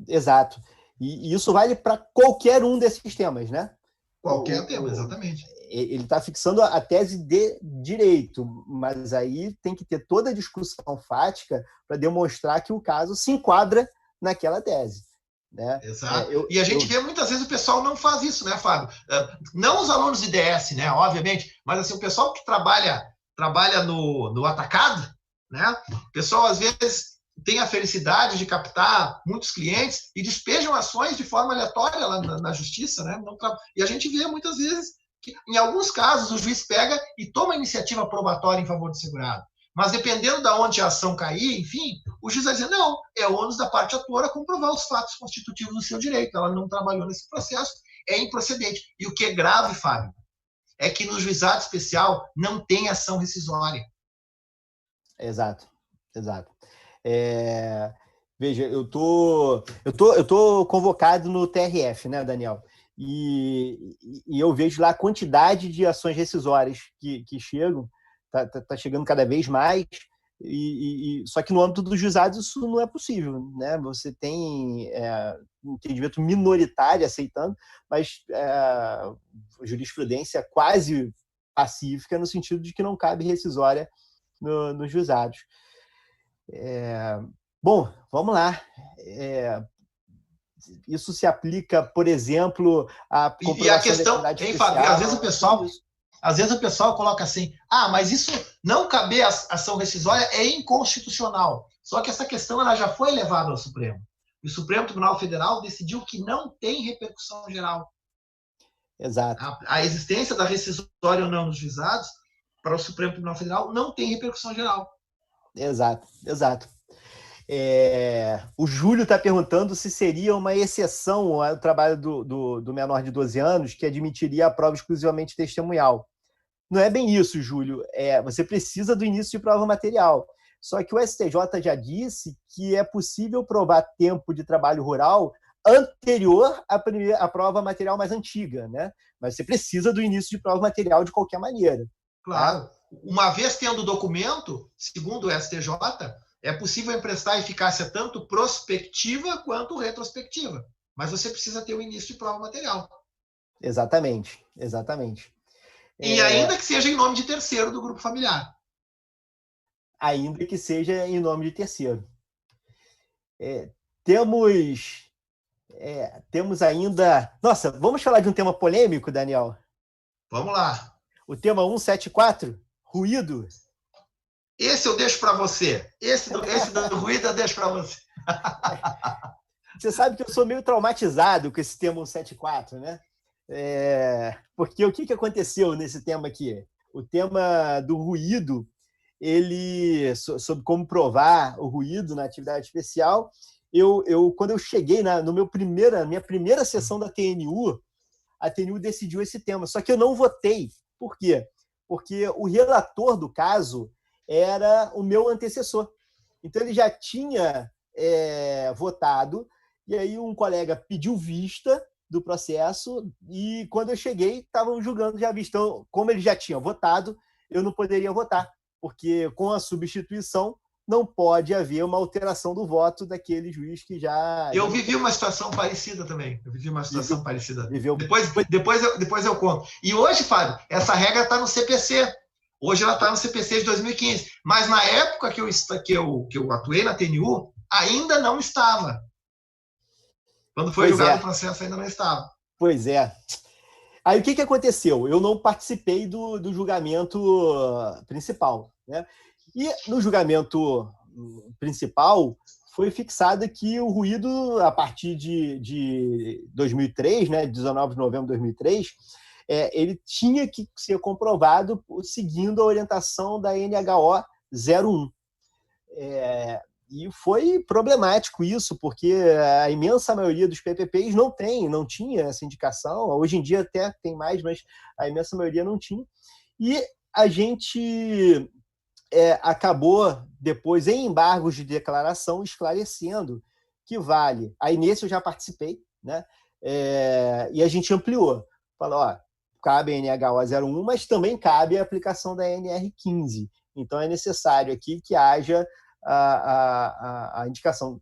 Exato. E isso vale para qualquer um desses temas, né? Qualquer tema, exatamente. Ele está fixando a tese de direito, mas aí tem que ter toda a discussão fática para demonstrar que o caso se enquadra naquela tese. né? Exato. E a gente vê muitas vezes o pessoal não faz isso, né, Fábio? Não os alunos de DS, né, obviamente, mas assim, o pessoal que trabalha no atacado, né? O pessoal às vezes tem a felicidade de captar muitos clientes e despejam ações de forma aleatória lá na justiça, né? E a gente vê muitas vezes que, em alguns casos, o juiz pega e toma iniciativa probatória em favor do segurado. Mas dependendo de onde a ação cair, enfim, o juiz vai dizer, não, é ônus da parte atora comprovar os fatos constitutivos do seu direito. Ela não trabalhou nesse processo, é improcedente. E o que é grave, Fábio, é que no juizado especial não tem ação rescisória. Exato. Veja, eu tô convocado no TRF, né, Daniel? E eu vejo lá a quantidade de ações rescisórias que chegam, tá chegando cada vez mais, só que no âmbito dos juizados isso não é possível, né? Você tem um entendimento minoritário aceitando, mas a jurisprudência quase pacífica no sentido de que não cabe rescisória nos juizados. Bom, vamos lá. Isso se aplica, por exemplo, à comprovação e a questão, da especial. Fábio, às vezes o pessoal coloca assim, mas isso não caber ação rescisória é inconstitucional. Só que essa questão ela já foi levada ao Supremo. E o Supremo Tribunal Federal decidiu que não tem repercussão geral. Exato. A existência da rescisória ou não nos juizados para o Supremo Tribunal Federal não tem repercussão geral. Exato. O Júlio está perguntando se seria uma exceção ao trabalho do menor de 12 anos que admitiria a prova exclusivamente testemunhal. Não é bem isso, Júlio. Você precisa do início de prova material. Só que o STJ já disse que é possível provar tempo de trabalho rural anterior à prova material mais antiga, né? Mas você precisa do início de prova material de qualquer maneira. Claro. Tá? Uma vez tendo o documento, segundo o STJ, é possível emprestar eficácia tanto prospectiva quanto retrospectiva. Mas você precisa ter o início de prova material. Exatamente. E ainda que seja em nome de terceiro do grupo familiar. Ainda que seja em nome de terceiro. Temos ainda... Nossa, vamos falar de um tema polêmico, Daniel? Vamos lá. O tema 174, ruído. Esse eu deixo para você. Esse do ruído eu deixo para você. Você sabe que eu sou meio traumatizado com esse tema 174, né? Porque o que aconteceu nesse tema aqui? O tema do ruído, sobre como provar o ruído na atividade especial, quando eu cheguei na minha primeira sessão da TNU, a TNU decidiu esse tema, só que eu não votei. Por quê? Porque o relator do caso era o meu antecessor. Então, ele já tinha votado, e aí um colega pediu vista do processo, e quando eu cheguei, estavam julgando já a vista. Então, como ele já tinha votado, eu não poderia votar, porque com a substituição não pode haver uma alteração do voto daquele juiz que já... Eu vivi uma situação parecida também. Viveu. Depois eu conto. E hoje, Fábio, essa regra está no CPC. Hoje ela está no CPC de 2015. Mas na época que eu atuei na TNU, ainda não estava. Quando foi julgado o processo, ainda não estava. Pois é. Aí o que aconteceu? Eu não participei do julgamento principal, né? E no julgamento principal foi fixado que o ruído, a partir de 2003, né, 19 de novembro de 2003, ele tinha que ser comprovado seguindo a orientação da NHO 01. E foi problemático isso, porque a imensa maioria dos PPPs não tinha essa indicação. Hoje em dia até tem mais, mas a imensa maioria não tinha. E a gente acabou, depois, em embargos de declaração, esclarecendo que vale. Aí, nesse eu já participei, né? E a gente ampliou. Falou, cabe a NHO 01, mas também cabe a aplicação da NR15. Então, é necessário aqui que haja a indicação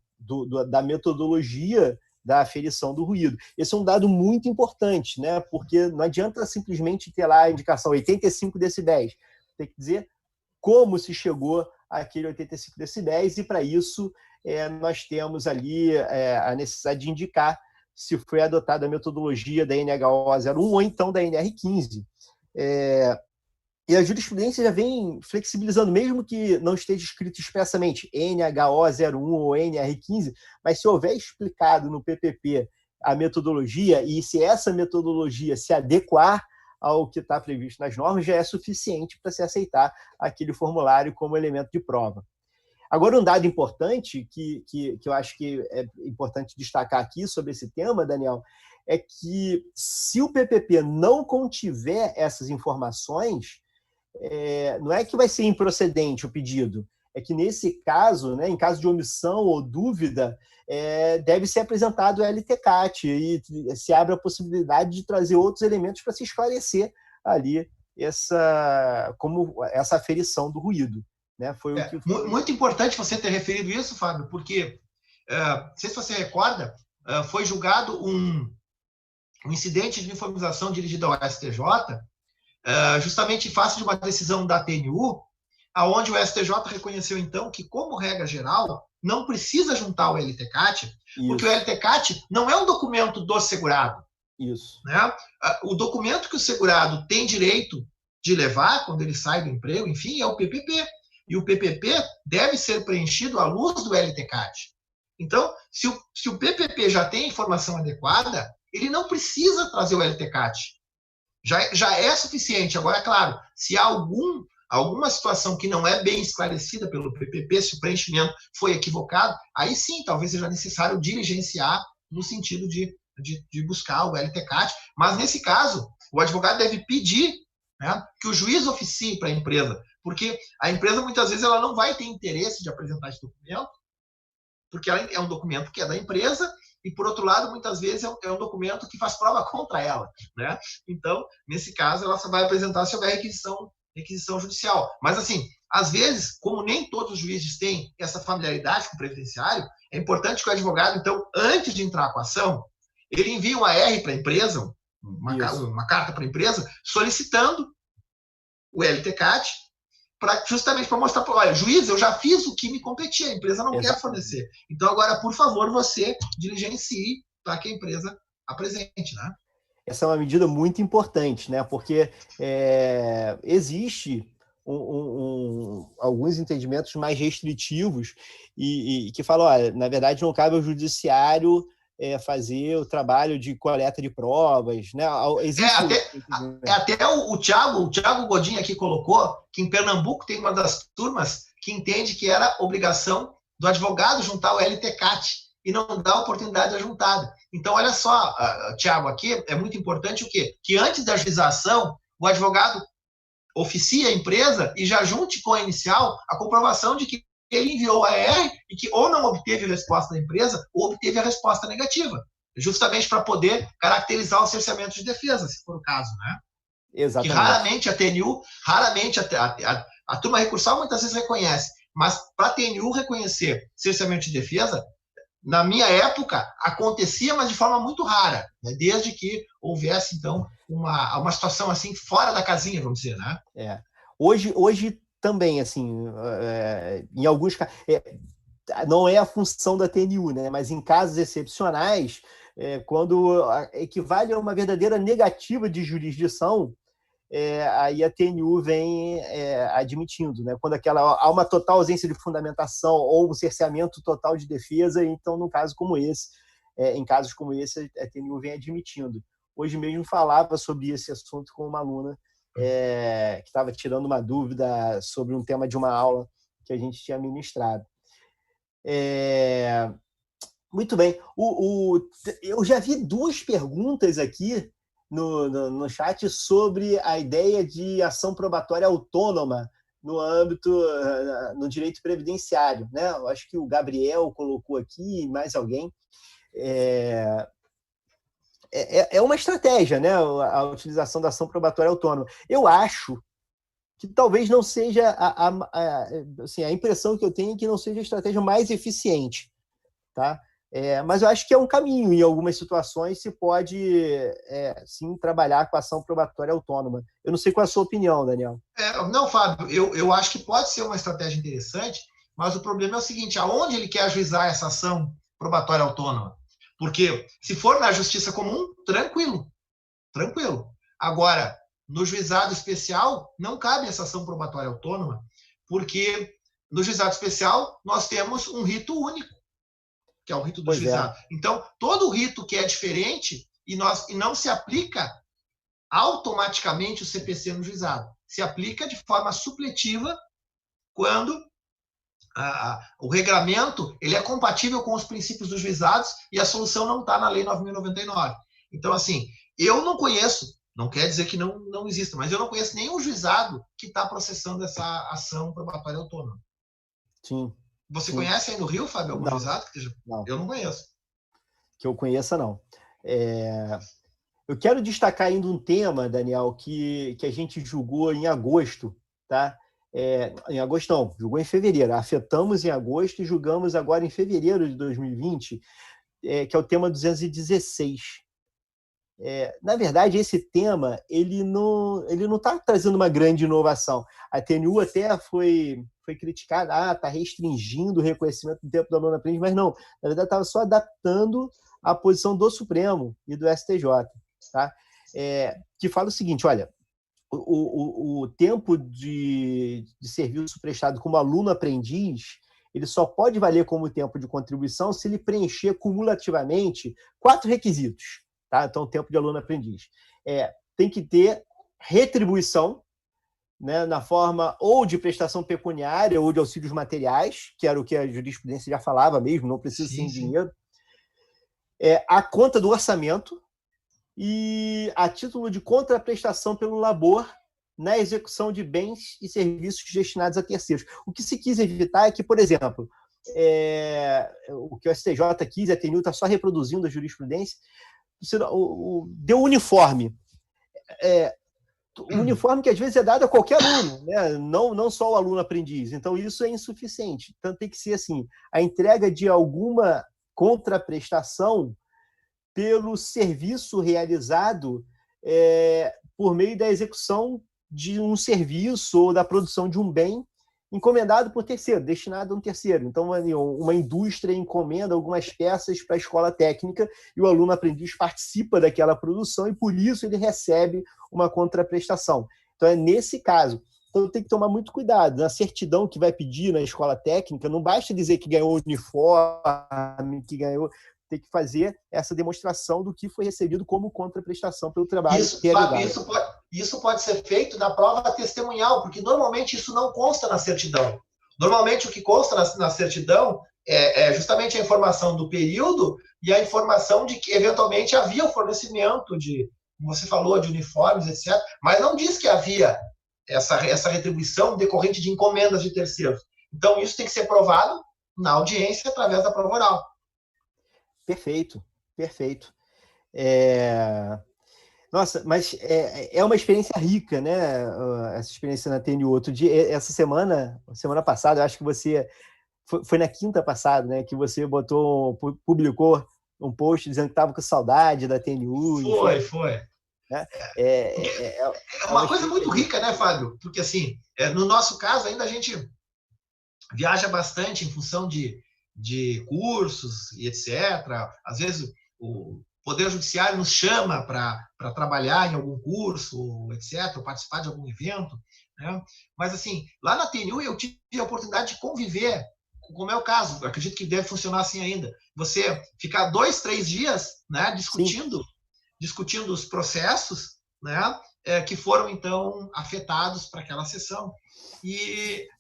da metodologia da aferição do ruído. Esse é um dado muito importante, né? Porque não adianta simplesmente ter lá a indicação 85 decibéis. Tem que dizer como se chegou àquele 85 decibéis, e para isso nós temos ali a necessidade de indicar se foi adotada a metodologia da NHO 01 ou então da NR15. E a jurisprudência já vem flexibilizando, mesmo que não esteja escrito expressamente NHO 01 ou NR15, mas se houver explicado no PPP a metodologia, e se essa metodologia se adequar ao que está previsto nas normas, já é suficiente para se aceitar aquele formulário como elemento de prova. Agora, um dado importante, que eu acho que é importante destacar aqui sobre esse tema, Daniel, é que se o PPP não contiver essas informações, não é que vai ser improcedente o pedido, é que nesse caso, né, em caso de omissão ou dúvida, deve ser apresentado o LTCAT e se abre a possibilidade de trazer outros elementos para se esclarecer ali essa aferição do ruído. Né? Foi o que foi. Muito importante você ter referido isso, Fábio, porque, não sei se você recorda, foi julgado um incidente de uniformização dirigido ao STJ, justamente em face de uma decisão da TNU, aonde o STJ reconheceu, então, que, como regra geral, não precisa juntar o LTCAT, porque o LTCAT não é um documento do segurado. Isso. Né? O documento que o segurado tem direito de levar quando ele sai do emprego, enfim, é o PPP. E o PPP deve ser preenchido à luz do LTCAT. Então, se o PPP já tem a informação adequada, ele não precisa trazer o LTCAT. Já é suficiente. Agora, é claro, se há alguma situação que não é bem esclarecida pelo PPP, se o preenchimento foi equivocado, aí sim, talvez seja necessário diligenciar no sentido de buscar o LTCAT. Mas, nesse caso, o advogado deve pedir, né, que o juiz oficie para a empresa, porque a empresa, muitas vezes, ela não vai ter interesse de apresentar esse documento, porque é um documento que é da empresa, e, por outro lado, muitas vezes é um documento que faz prova contra ela. Né? Então, nesse caso, ela só vai apresentar se houver requisição judicial. Mas, assim, às vezes, como nem todos os juízes têm essa familiaridade com o previdenciário, é importante que o advogado, então, antes de entrar com a ação, ele envie uma AR para a empresa, uma carta para a empresa, solicitando o LTCAT, justamente para mostrar, olha, juiz, eu já fiz o que me competia, a empresa não quer fornecer. Então, agora, por favor, você diligencie para que a empresa apresente, né? Essa é uma medida muito importante, né? Porque existe alguns entendimentos mais restritivos e que falam, olha, na verdade, não cabe ao judiciário fazer o trabalho de coleta de provas, né? Até o Thiago Godin aqui colocou que em Pernambuco tem uma das turmas que entende que era obrigação do advogado juntar o LTCAT e não dá oportunidade de juntada. Então, olha só, Thiago, aqui é muito importante o quê? Que antes da ajuização, o advogado oficie a empresa e já junte com a inicial a comprovação de que ele enviou a AR e que ou não obteve a resposta da empresa ou obteve a resposta negativa, justamente para poder caracterizar o cerceamento de defesa, se for o caso, né? Exatamente. Que raramente a TNU, a turma recursal muitas vezes reconhece, mas para a TNU reconhecer cerceamento de defesa, na minha época, acontecia, mas de forma muito rara, né? Desde que houvesse, então, uma situação assim fora da casinha, vamos dizer, né? Hoje também, assim, em alguns casos, não é a função da TNU, né? Mas em casos excepcionais, quando equivale a uma verdadeira negativa de jurisdição, aí a TNU vem admitindo, né? Quando há uma total ausência de fundamentação ou um cerceamento total de defesa, então, em casos como esse, a TNU vem admitindo. Hoje mesmo falava sobre esse assunto com uma aluna que estava tirando uma dúvida sobre um tema de uma aula que a gente tinha ministrado. Muito bem. Eu já vi duas perguntas aqui no chat sobre a ideia de ação probatória autônoma no direito previdenciário, né? Eu acho que o Gabriel colocou aqui, mais alguém. É uma estratégia, né? A utilização da ação probatória autônoma. Eu acho que talvez não seja assim, a impressão que eu tenho é que não seja a estratégia mais eficiente, tá? Mas eu acho que é um caminho. Em algumas situações se pode sim trabalhar com a ação probatória autônoma. Eu não sei qual é a sua opinião, Daniel. Não, Fábio, eu acho que pode ser uma estratégia interessante, mas o problema é o seguinte, aonde ele quer ajuizar essa ação probatória autônoma? Porque se for na justiça comum, tranquilo. Agora, no juizado especial, não cabe essa ação probatória autônoma, porque no juizado especial nós temos um rito único, que é o rito do juizado. Então, todo rito que é diferente e não se aplica automaticamente o CPC no juizado. Se aplica de forma supletiva quando o regramento ele é compatível com os princípios dos juizados e a solução não está na Lei 9.099. Então, assim, eu não conheço, não quer dizer que não exista, mas eu não conheço nenhum juizado que está processando essa ação probatória autônoma. Sim. Você conhece aí no Rio, Fábio, algum juizado? Não. Eu não conheço. Que eu conheça, não. Eu quero destacar ainda um tema, Daniel, que a gente julgou em agosto, tá? Em agosto não, julgou em fevereiro. Afetamos em agosto e julgamos agora em fevereiro de 2020, que é o tema 216. Na verdade, esse tema ele não está trazendo uma grande inovação. A TNU até foi criticada, está restringindo o reconhecimento do tempo do aluno aprendiz, mas não, na verdade estava só adaptando a posição do Supremo e do STJ, tá? Que fala o seguinte, olha, o tempo de serviço prestado como aluno aprendiz, ele só pode valer como tempo de contribuição se ele preencher cumulativamente 4 requisitos. Tá? Então, o tempo de aluno aprendiz. Tem que ter retribuição, né, na forma ou de prestação pecuniária ou de auxílios materiais, que era o que a jurisprudência já falava mesmo, não precisa ser em dinheiro. A conta do orçamento e a título de contraprestação pelo labor na execução de bens e serviços destinados a terceiros. O que se quis evitar é que, por exemplo, o que o STJ quis, a TNU está só reproduzindo a jurisprudência, deu uniforme. O uniforme que às vezes é dado a qualquer aluno, né? Não só o aluno aprendiz. Então, isso é insuficiente. Então, tem que ser assim, a entrega de alguma contraprestação pelo serviço realizado por meio da execução de um serviço ou da produção de um bem encomendado por terceiro, destinado a um terceiro. Então, uma indústria encomenda algumas peças para a escola técnica e o aluno aprendiz participa daquela produção e, por isso, ele recebe uma contraprestação. Então, é nesse caso. Então, tem que tomar muito cuidado. Na certidão que vai pedir na escola técnica, não basta dizer que ganhou uniforme, que ganhou... Tem que fazer essa demonstração do que foi recebido como contraprestação pelo trabalho realizado. Isso pode ser feito na prova testemunhal, porque normalmente isso não consta na certidão. Normalmente o que consta na certidão é justamente a informação do período e a informação de que eventualmente havia o fornecimento de, como você falou, de uniformes, etc. Mas não diz que havia essa retribuição decorrente de encomendas de terceiros. Então isso tem que ser provado na audiência através da prova oral. Perfeito. Nossa, mas é uma experiência rica, né? Essa experiência na TNU. Outro dia, essa semana passada, eu acho que você... Foi na quinta passada, né? Que você publicou um post dizendo que estava com saudade da TNU. Foi. Né? É uma coisa muito rica, né, Fábio? Porque, assim, no nosso caso, ainda a gente viaja bastante em função de cursos e etc. Às vezes o Poder Judiciário nos chama para trabalhar em algum curso, etc., ou participar de algum evento, né? Mas, assim, lá na TNU eu tive a oportunidade de conviver, como é o caso, eu acredito que deve funcionar assim ainda. Você ficar 2, 3 dias, né, discutindo os processos, né, que foram, então, afetados para aquela sessão.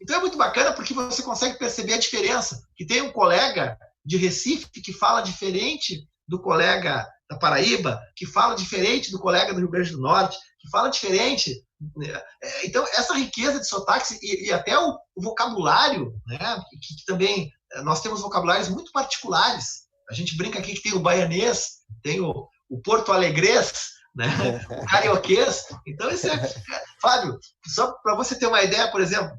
Então é muito bacana porque você consegue perceber a diferença. Que tem um colega de Recife que fala diferente do colega da Paraíba, que fala diferente do colega do Rio Grande do Norte, que fala diferente. Então, essa riqueza de sotaques e até o vocabulário, né, que também nós temos vocabulários muito particulares. A gente brinca aqui que tem o baianês, tem o porto-alegrês, né? O carioquês. Então, isso Fábio, só para você ter uma ideia, por exemplo,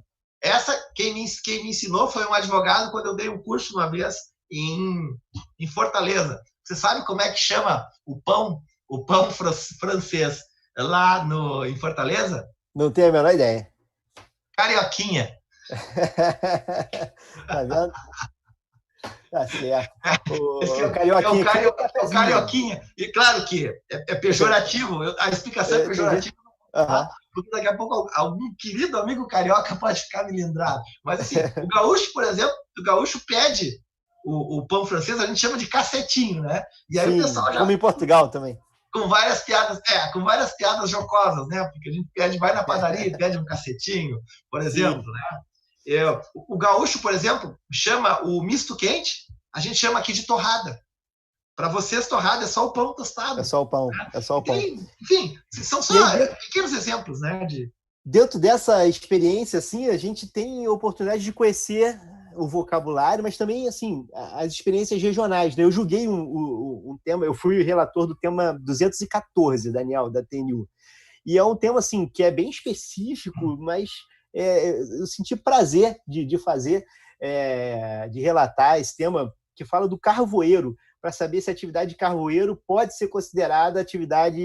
quem me ensinou foi um advogado quando eu dei um curso uma vez em Fortaleza. Você sabe como é que chama o pão francês lá em Fortaleza? Não tenho a menor ideia. Carioquinha. Tá vendo? Tá certo. Esse O Carioquinha. é o Carioquinha. E claro que é pejorativo, a explicação é pejorativa, tá? Porque daqui a pouco algum querido amigo carioca pode ficar melindrado. Mas assim, o gaúcho, por exemplo, o gaúcho pede o pão francês, a gente chama de cacetinho, né? E aí Sim, o pessoal já... como em Portugal também. Com várias piadas jocosas, né? Porque a gente pede, vai na padaria e pede um cacetinho, por exemplo, Sim. né? O gaúcho, por exemplo, chama o misto quente, a gente chama aqui de torrada. Para vocês, torrada é só o pão tostado. É só o pão, Né? é só o pão. Enfim, são só pequenos exemplos, né? Dentro dessa experiência, assim, a gente tem oportunidade de conhecer o vocabulário, mas também, assim, as experiências regionais, né? Eu julguei um tema, eu fui relator do tema 214, Daniel, da TNU. E é um tema, assim, que é bem específico, mas eu senti prazer de fazer, de relatar esse tema, que fala do carvoeiro, para saber se a atividade de carvoeiro pode ser considerada atividade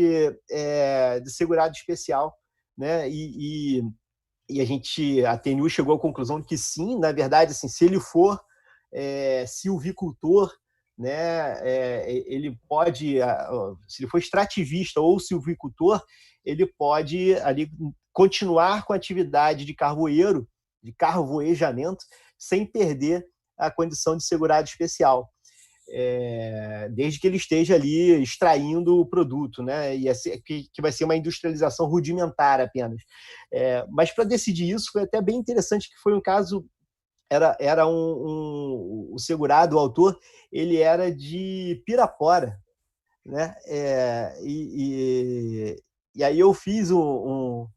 de segurado especial, né? E a TNU chegou à conclusão de que sim, na verdade, assim, se ele for silvicultor, né, ele pode, se ele for extrativista ou silvicultor, ele pode ali continuar com a atividade de carvoeiro, de carvoejamento, sem perder a condição de segurado especial. Desde que ele esteja ali extraindo o produto, né? E que vai ser uma industrialização rudimentar apenas. Mas para decidir isso foi até bem interessante, que foi um caso, era o segurado, o autor, ele era de Pirapora, né? E aí eu fiz um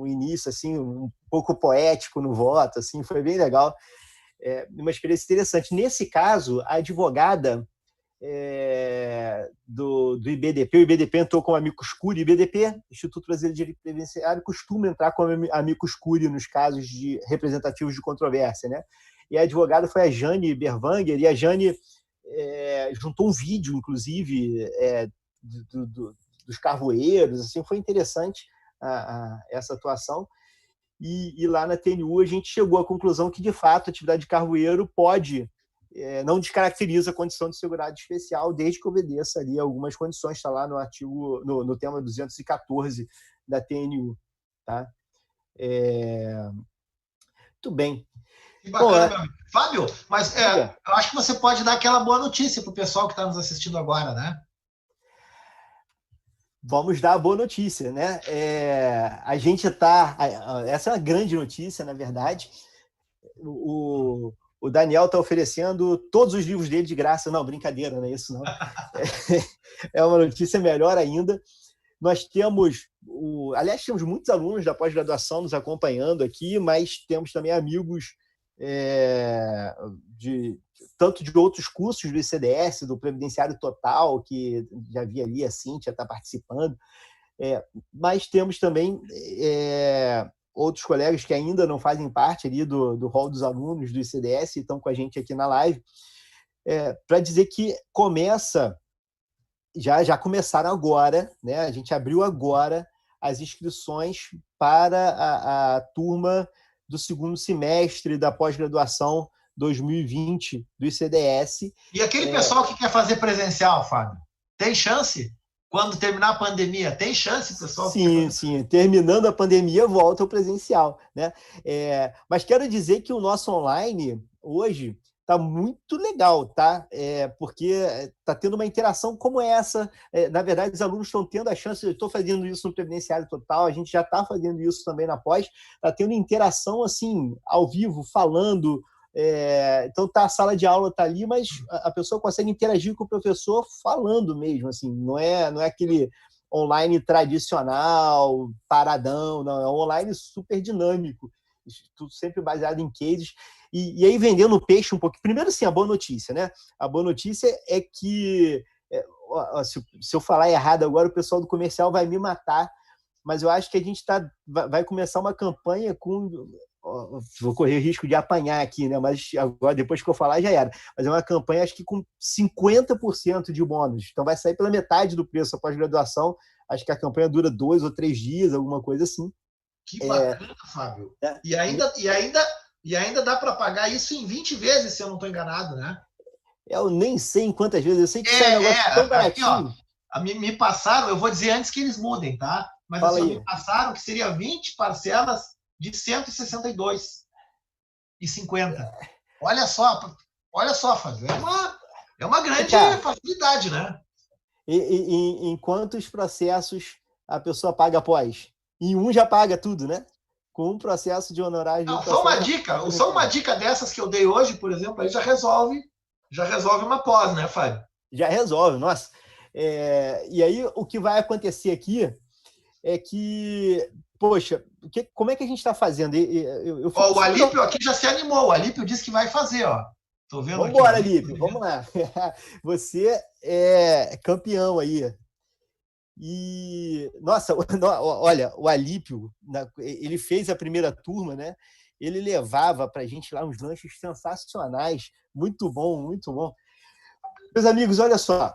início assim, um pouco poético no voto, assim, foi bem legal. Uma experiência interessante. Nesse caso, a advogada do IBDP, o IBDP entrou com amicus curiae, o IBDP, Instituto Brasileiro de Direito Previdenciário, costuma entrar com amicus curiae nos casos representativos de controvérsia, né? E a advogada foi a Jane Berwanger, e a Jane juntou um vídeo, inclusive, dos carvoeiros, assim, foi interessante essa atuação. E lá na TNU a gente chegou à conclusão que, de fato, a atividade de carvoeiro não descaracteriza a condição de segurado especial, desde que obedeça ali algumas condições, está lá no artigo, no tema 214 da TNU. Tá? Muito bem. Que bacana, meu amigo. Fábio, mas eu acho que você pode dar aquela boa notícia para o pessoal que está nos assistindo agora, né? Vamos dar a boa notícia, né? A gente está... Essa é uma grande notícia, na verdade. O Daniel está oferecendo todos os livros dele de graça. Não, brincadeira, não é isso, não. É uma notícia melhor ainda. Nós temos... Aliás, temos muitos alunos da pós-graduação nos acompanhando aqui, mas temos também amigos tanto de outros cursos do ICDS, do Previdenciário Total, que já vi ali, a Cíntia está participando, mas temos também outros colegas que ainda não fazem parte ali do hall dos alunos do ICDS e estão com a gente aqui na live, para dizer que já começaram agora, né? A gente abriu agora as inscrições para a turma do segundo semestre da pós-graduação 2020 do ICDS. E aquele pessoal que quer fazer presencial, Fábio, tem chance? Quando terminar a pandemia, tem chance, pessoal? Sim. Terminando a pandemia, volta ao presencial, né? Mas quero dizer que o nosso online, hoje, está muito legal, tá? Porque está tendo uma interação como essa. Na verdade, os alunos estão tendo a chance, eu estou fazendo isso no Previdenciário Total, a gente já está fazendo isso também na pós, está tendo interação, assim, ao vivo, falando. Então a sala de aula está ali, mas a pessoa consegue interagir com o professor falando mesmo, assim, não é aquele online tradicional, paradão, não, é um online super dinâmico, tudo sempre baseado em cases, e aí vendendo o peixe um pouquinho. Primeiro, assim, a boa notícia, né? A boa notícia é que, se eu falar errado agora, o pessoal do comercial vai me matar, mas eu acho que a gente vai começar uma campanha com... Vou correr o risco de apanhar aqui, né? Mas agora, depois que eu falar, já era. Mas é uma campanha, acho que com 50% de bônus. Então vai sair pela metade do preço a pós-graduação. Acho que a campanha dura 2 ou 3 dias, alguma coisa assim. Que bacana, Fábio. E ainda E ainda dá para pagar isso em 20 vezes, se eu não estou enganado, né? Eu nem sei em quantas vezes. Eu sei que sai um negócio tão aqui, ó, baratinho. me passaram, eu vou dizer antes que eles mudem, tá? Mas Fala assim, me aí. passaram que seria 20 parcelas de 162,50. Olha só, Fábio, é uma grande Cá, facilidade, né? em quantos processos a pessoa paga após? Em um já paga tudo, né? Com um processo de honorário de um Não, processo já paga só uma metade. dica dessas que eu dei hoje, por exemplo, aí já resolve uma pós, né, Fábio? Já resolve, nossa. E aí o que vai acontecer aqui é que, poxa, como é que a gente está fazendo? Eu Ó, fico o super. Alípio aqui já se animou. O Alípio disse que vai fazer, ó. Tô vendo Vamos aqui, ó. embora, Lipe, vamos lá. Você é campeão aí. E, nossa, olha, o Alípio, ele fez a primeira turma, né? Ele levava para a gente lá uns lanches sensacionais. Muito bom, muito bom. Meus amigos, olha só.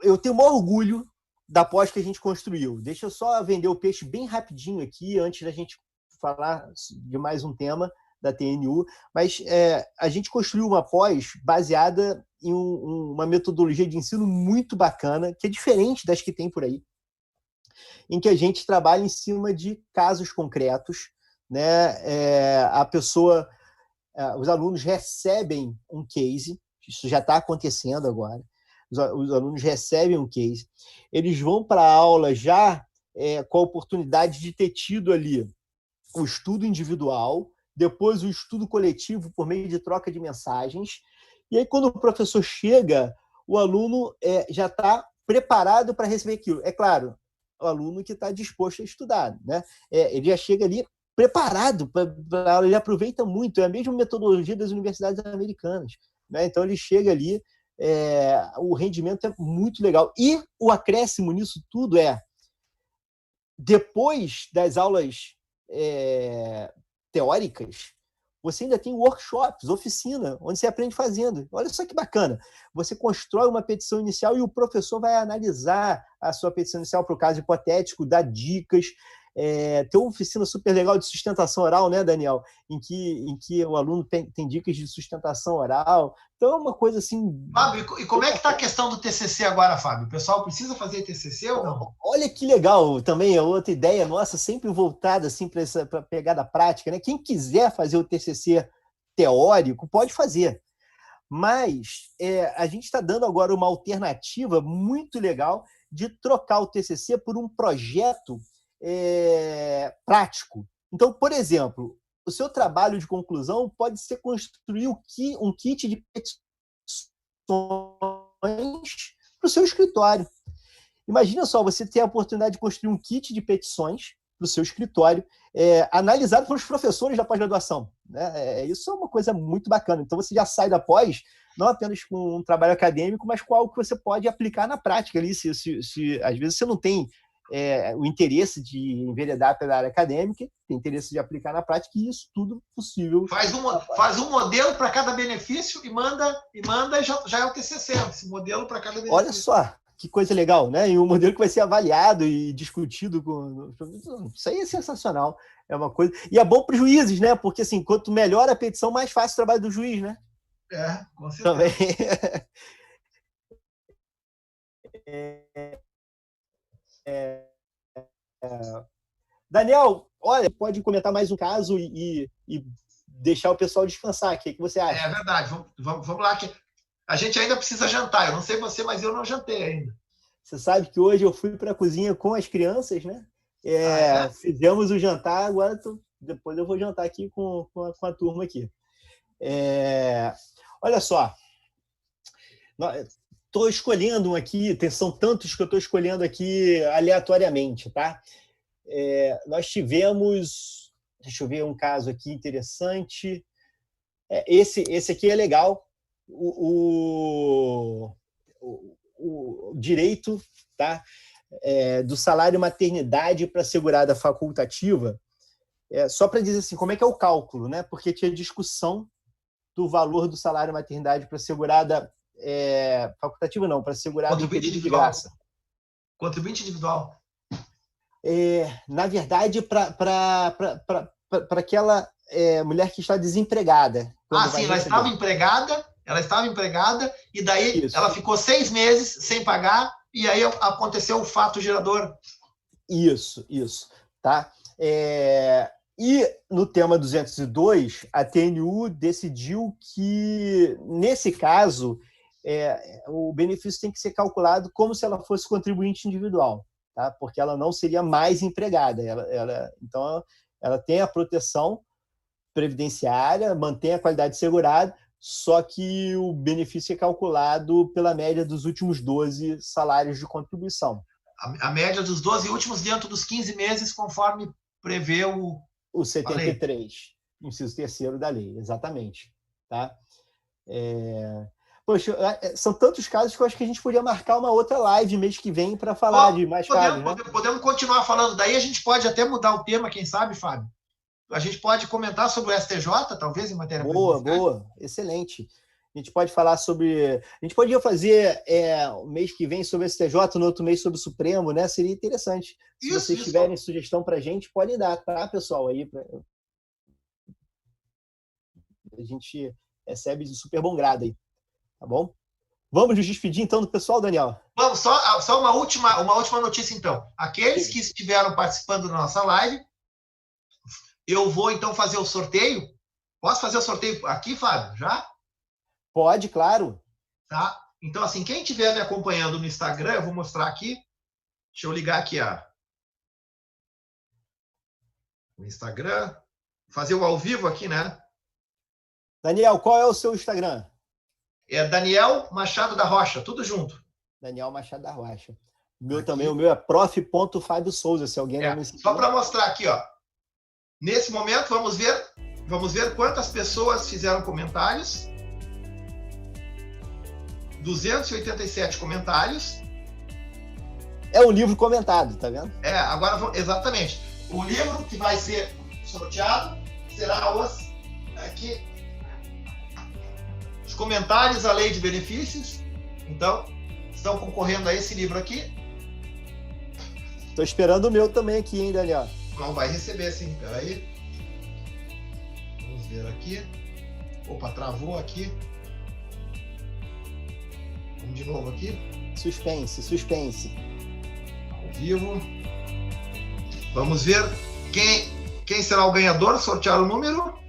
Eu tenho o maior orgulho da pós que a gente construiu. Deixa eu só vender o peixe bem rapidinho aqui, antes da gente falar de mais um tema da TNU. Mas a gente construiu uma pós baseada em uma metodologia de ensino muito bacana, que é diferente das que tem por aí, em que a gente trabalha em cima de casos concretos, né? Os alunos recebem um case, isso já está acontecendo agora. Os alunos recebem um case, eles vão para a aula já com a oportunidade de ter tido ali o estudo individual, depois o estudo coletivo por meio de troca de mensagens, e aí quando o professor chega, o aluno já está preparado para receber aquilo. É claro, o aluno que está disposto a estudar, né? Ele já chega ali preparado para a aula, ele aproveita muito, é a mesma metodologia das universidades americanas, né? Então ele chega ali, o rendimento é muito legal. E o acréscimo nisso tudo depois das aulas teóricas, você ainda tem workshops, oficina, onde você aprende fazendo. Olha só que bacana. Você constrói uma petição inicial e o professor vai analisar a sua petição inicial para o caso hipotético, dar dicas. Tem uma oficina super legal de sustentação oral, né, Daniel? Em que o aluno tem dicas de sustentação oral. Então é uma coisa assim. Fábio, e como é que está a questão do TCC agora, Fábio? O pessoal precisa fazer TCC ou não? Olha que legal, também é outra ideia nossa, sempre voltada assim para a pegada prática, né? Quem quiser fazer o TCC teórico pode fazer, mas a gente está dando agora uma alternativa muito legal de trocar o TCC por um projeto prático. Então, por exemplo, o seu trabalho de conclusão pode ser construir um kit de petições para o seu escritório. Imagina só, você ter a oportunidade de construir um kit de petições para o seu escritório, analisado pelos professores da pós-graduação. Né? Isso é uma coisa muito bacana. Então, você já sai da pós, não apenas com um trabalho acadêmico, mas com algo que você pode aplicar na prática. Ali, se às vezes você não tem o interesse de enveredar pela área acadêmica, tem interesse de aplicar na prática, e isso tudo possível. Faz um modelo para cada benefício e manda e já é o TCC, esse modelo para cada benefício. Olha só, que coisa legal, né? E um modelo que vai ser avaliado e discutido isso aí é sensacional. É uma coisa. E é bom para os juízes, né? Porque assim, quanto melhor a petição, mais fácil o trabalho do juiz, né? Com certeza. Também. Daniel, olha, pode comentar mais um caso e deixar o pessoal descansar. O que você acha? É verdade. Vamos lá. Que a gente ainda precisa jantar. Eu não sei você, mas eu não jantei ainda. Você sabe que hoje eu fui para a cozinha com as crianças, né? Fizemos o jantar, agora depois eu vou jantar aqui com a turma aqui. Olha só, estou escolhendo um aqui, são tantos que eu estou escolhendo aqui aleatoriamente, tá? Nós tivemos, deixa eu ver um caso aqui interessante. Esse aqui é legal. O direito, tá? Do salário maternidade para segurada facultativa, só para dizer assim, como é que é o cálculo, né? Porque tinha discussão do valor do salário maternidade para segurada facultativa, não, para segurada em período de graça. Contribuinte individual. Na verdade, para aquela mulher que está desempregada. Sim, ela estava empregada, e daí Isso. ela ficou 6 meses sem pagar, e aí aconteceu o fato gerador. Isso, tá? E no tema 202, a TNU decidiu que, nesse caso, o benefício tem que ser calculado como se ela fosse contribuinte individual, tá? Porque ela não seria mais empregada. Então, ela tem a proteção previdenciária, mantém a qualidade segurada, só que o benefício é calculado pela média dos últimos 12 salários de contribuição. A média dos 12 últimos dentro dos 15 meses, conforme prevê o 73, inciso 3º da lei, exatamente. Tá? Poxa, são tantos casos que eu acho que a gente podia marcar uma outra live mês que vem para falar de mais casos. Né? Podemos continuar falando. Daí a gente pode até mudar o tema, quem sabe, Fábio? A gente pode comentar sobre o STJ, talvez, em matéria Boa, excelente. A gente pode falar sobre... A gente podia fazer o mês que vem sobre o STJ, no outro mês sobre o Supremo, né? Seria interessante. Se vocês tiverem sugestão para a gente, podem dar, tá, pessoal? Aí a gente recebe de super bom grado aí, tá bom? Vamos nos despedir, então, do pessoal, Daniel? Vamos, só uma última notícia, então. Aqueles que estiveram participando da nossa live, eu vou, então, fazer o sorteio. Posso fazer o sorteio aqui, Fábio? Já? Pode, claro. Tá? Então, assim, quem estiver me acompanhando no Instagram, eu vou mostrar aqui. Deixa eu ligar aqui o Instagram. Fazer o ao vivo aqui, né? Daniel, qual é o seu Instagram? É Daniel Machado da Rocha, tudo junto. Daniel Machado da Rocha. O meu é prof.Fábio Souza, se alguém não me seguir. Só para mostrar aqui, ó. Nesse momento, vamos ver quantas pessoas fizeram comentários. 287 comentários. É um livro comentado, tá vendo? Agora, exatamente. O livro que vai ser sorteado será os comentários à Lei de Benefícios. Então, estão concorrendo a esse livro aqui. Estou esperando o meu também aqui, hein, Daniel? Não vai receber, sim. Peraí. Vamos ver aqui. Opa, travou aqui. Vamos de novo aqui. Suspense. Ao vivo. Vamos ver quem será o ganhador. Sortear o número.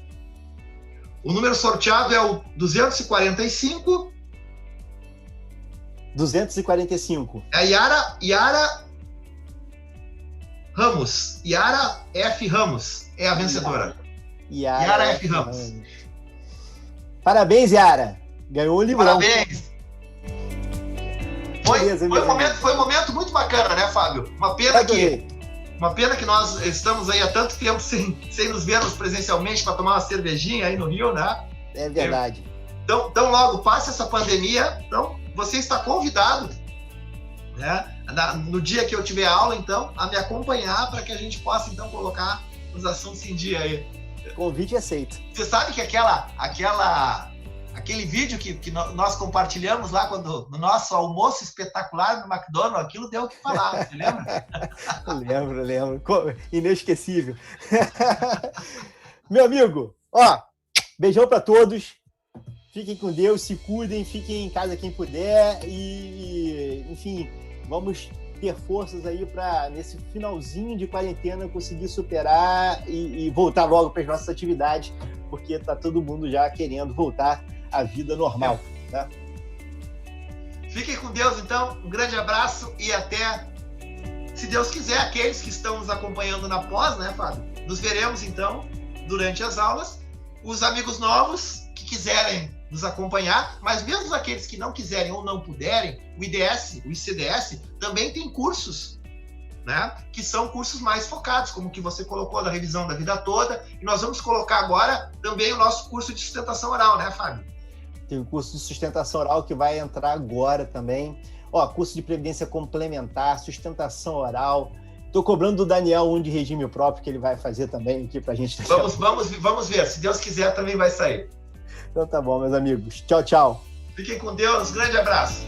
O número sorteado é o 245. 245. É Yara Ramos. Yara F. Ramos é a vencedora. Yara F. Ramos. Parabéns, Yara. Ganhou o livrão. Parabéns. Foi um momento muito bacana, né, Fábio? Uma pena que nós estamos aí há tanto tempo sem nos vermos presencialmente para tomar uma cervejinha aí no Rio, né? É verdade. Então logo passe essa pandemia, então você está convidado, né, no dia que eu tiver aula, então, a me acompanhar para que a gente possa, então, colocar os assuntos em dia aí. Convite aceito. Você sabe que aquele vídeo que nós compartilhamos lá no nosso almoço espetacular no McDonald's, aquilo deu o que falar, você lembra? Lembro. Inesquecível. Meu amigo, beijão para todos. Fiquem com Deus, se cuidem, fiquem em casa quem puder e enfim, vamos ter forças aí para, nesse finalzinho de quarentena, conseguir superar e voltar logo para as nossas atividades, porque tá todo mundo já querendo voltar à vida normal. Tá? Fiquem com Deus, então. Um grande abraço e até, se Deus quiser, aqueles que estão nos acompanhando na pós, né, Fábio? Nos veremos, então, durante as aulas. Os amigos novos que quiserem nos acompanhar, mas mesmo aqueles que não quiserem ou não puderem, o ICDS, também tem cursos, né, que são cursos mais focados, como o que você colocou da revisão da vida toda, e nós vamos colocar agora também o nosso curso de sustentação oral, né, Fábio? Tem um curso de sustentação oral que vai entrar agora também. Curso de previdência complementar, sustentação oral. Estou cobrando do Daniel um de regime próprio, que ele vai fazer também aqui para a gente. Vamos ver, se Deus quiser também vai sair. Então tá bom, meus amigos. Tchau, tchau. Fiquem com Deus, grande abraço.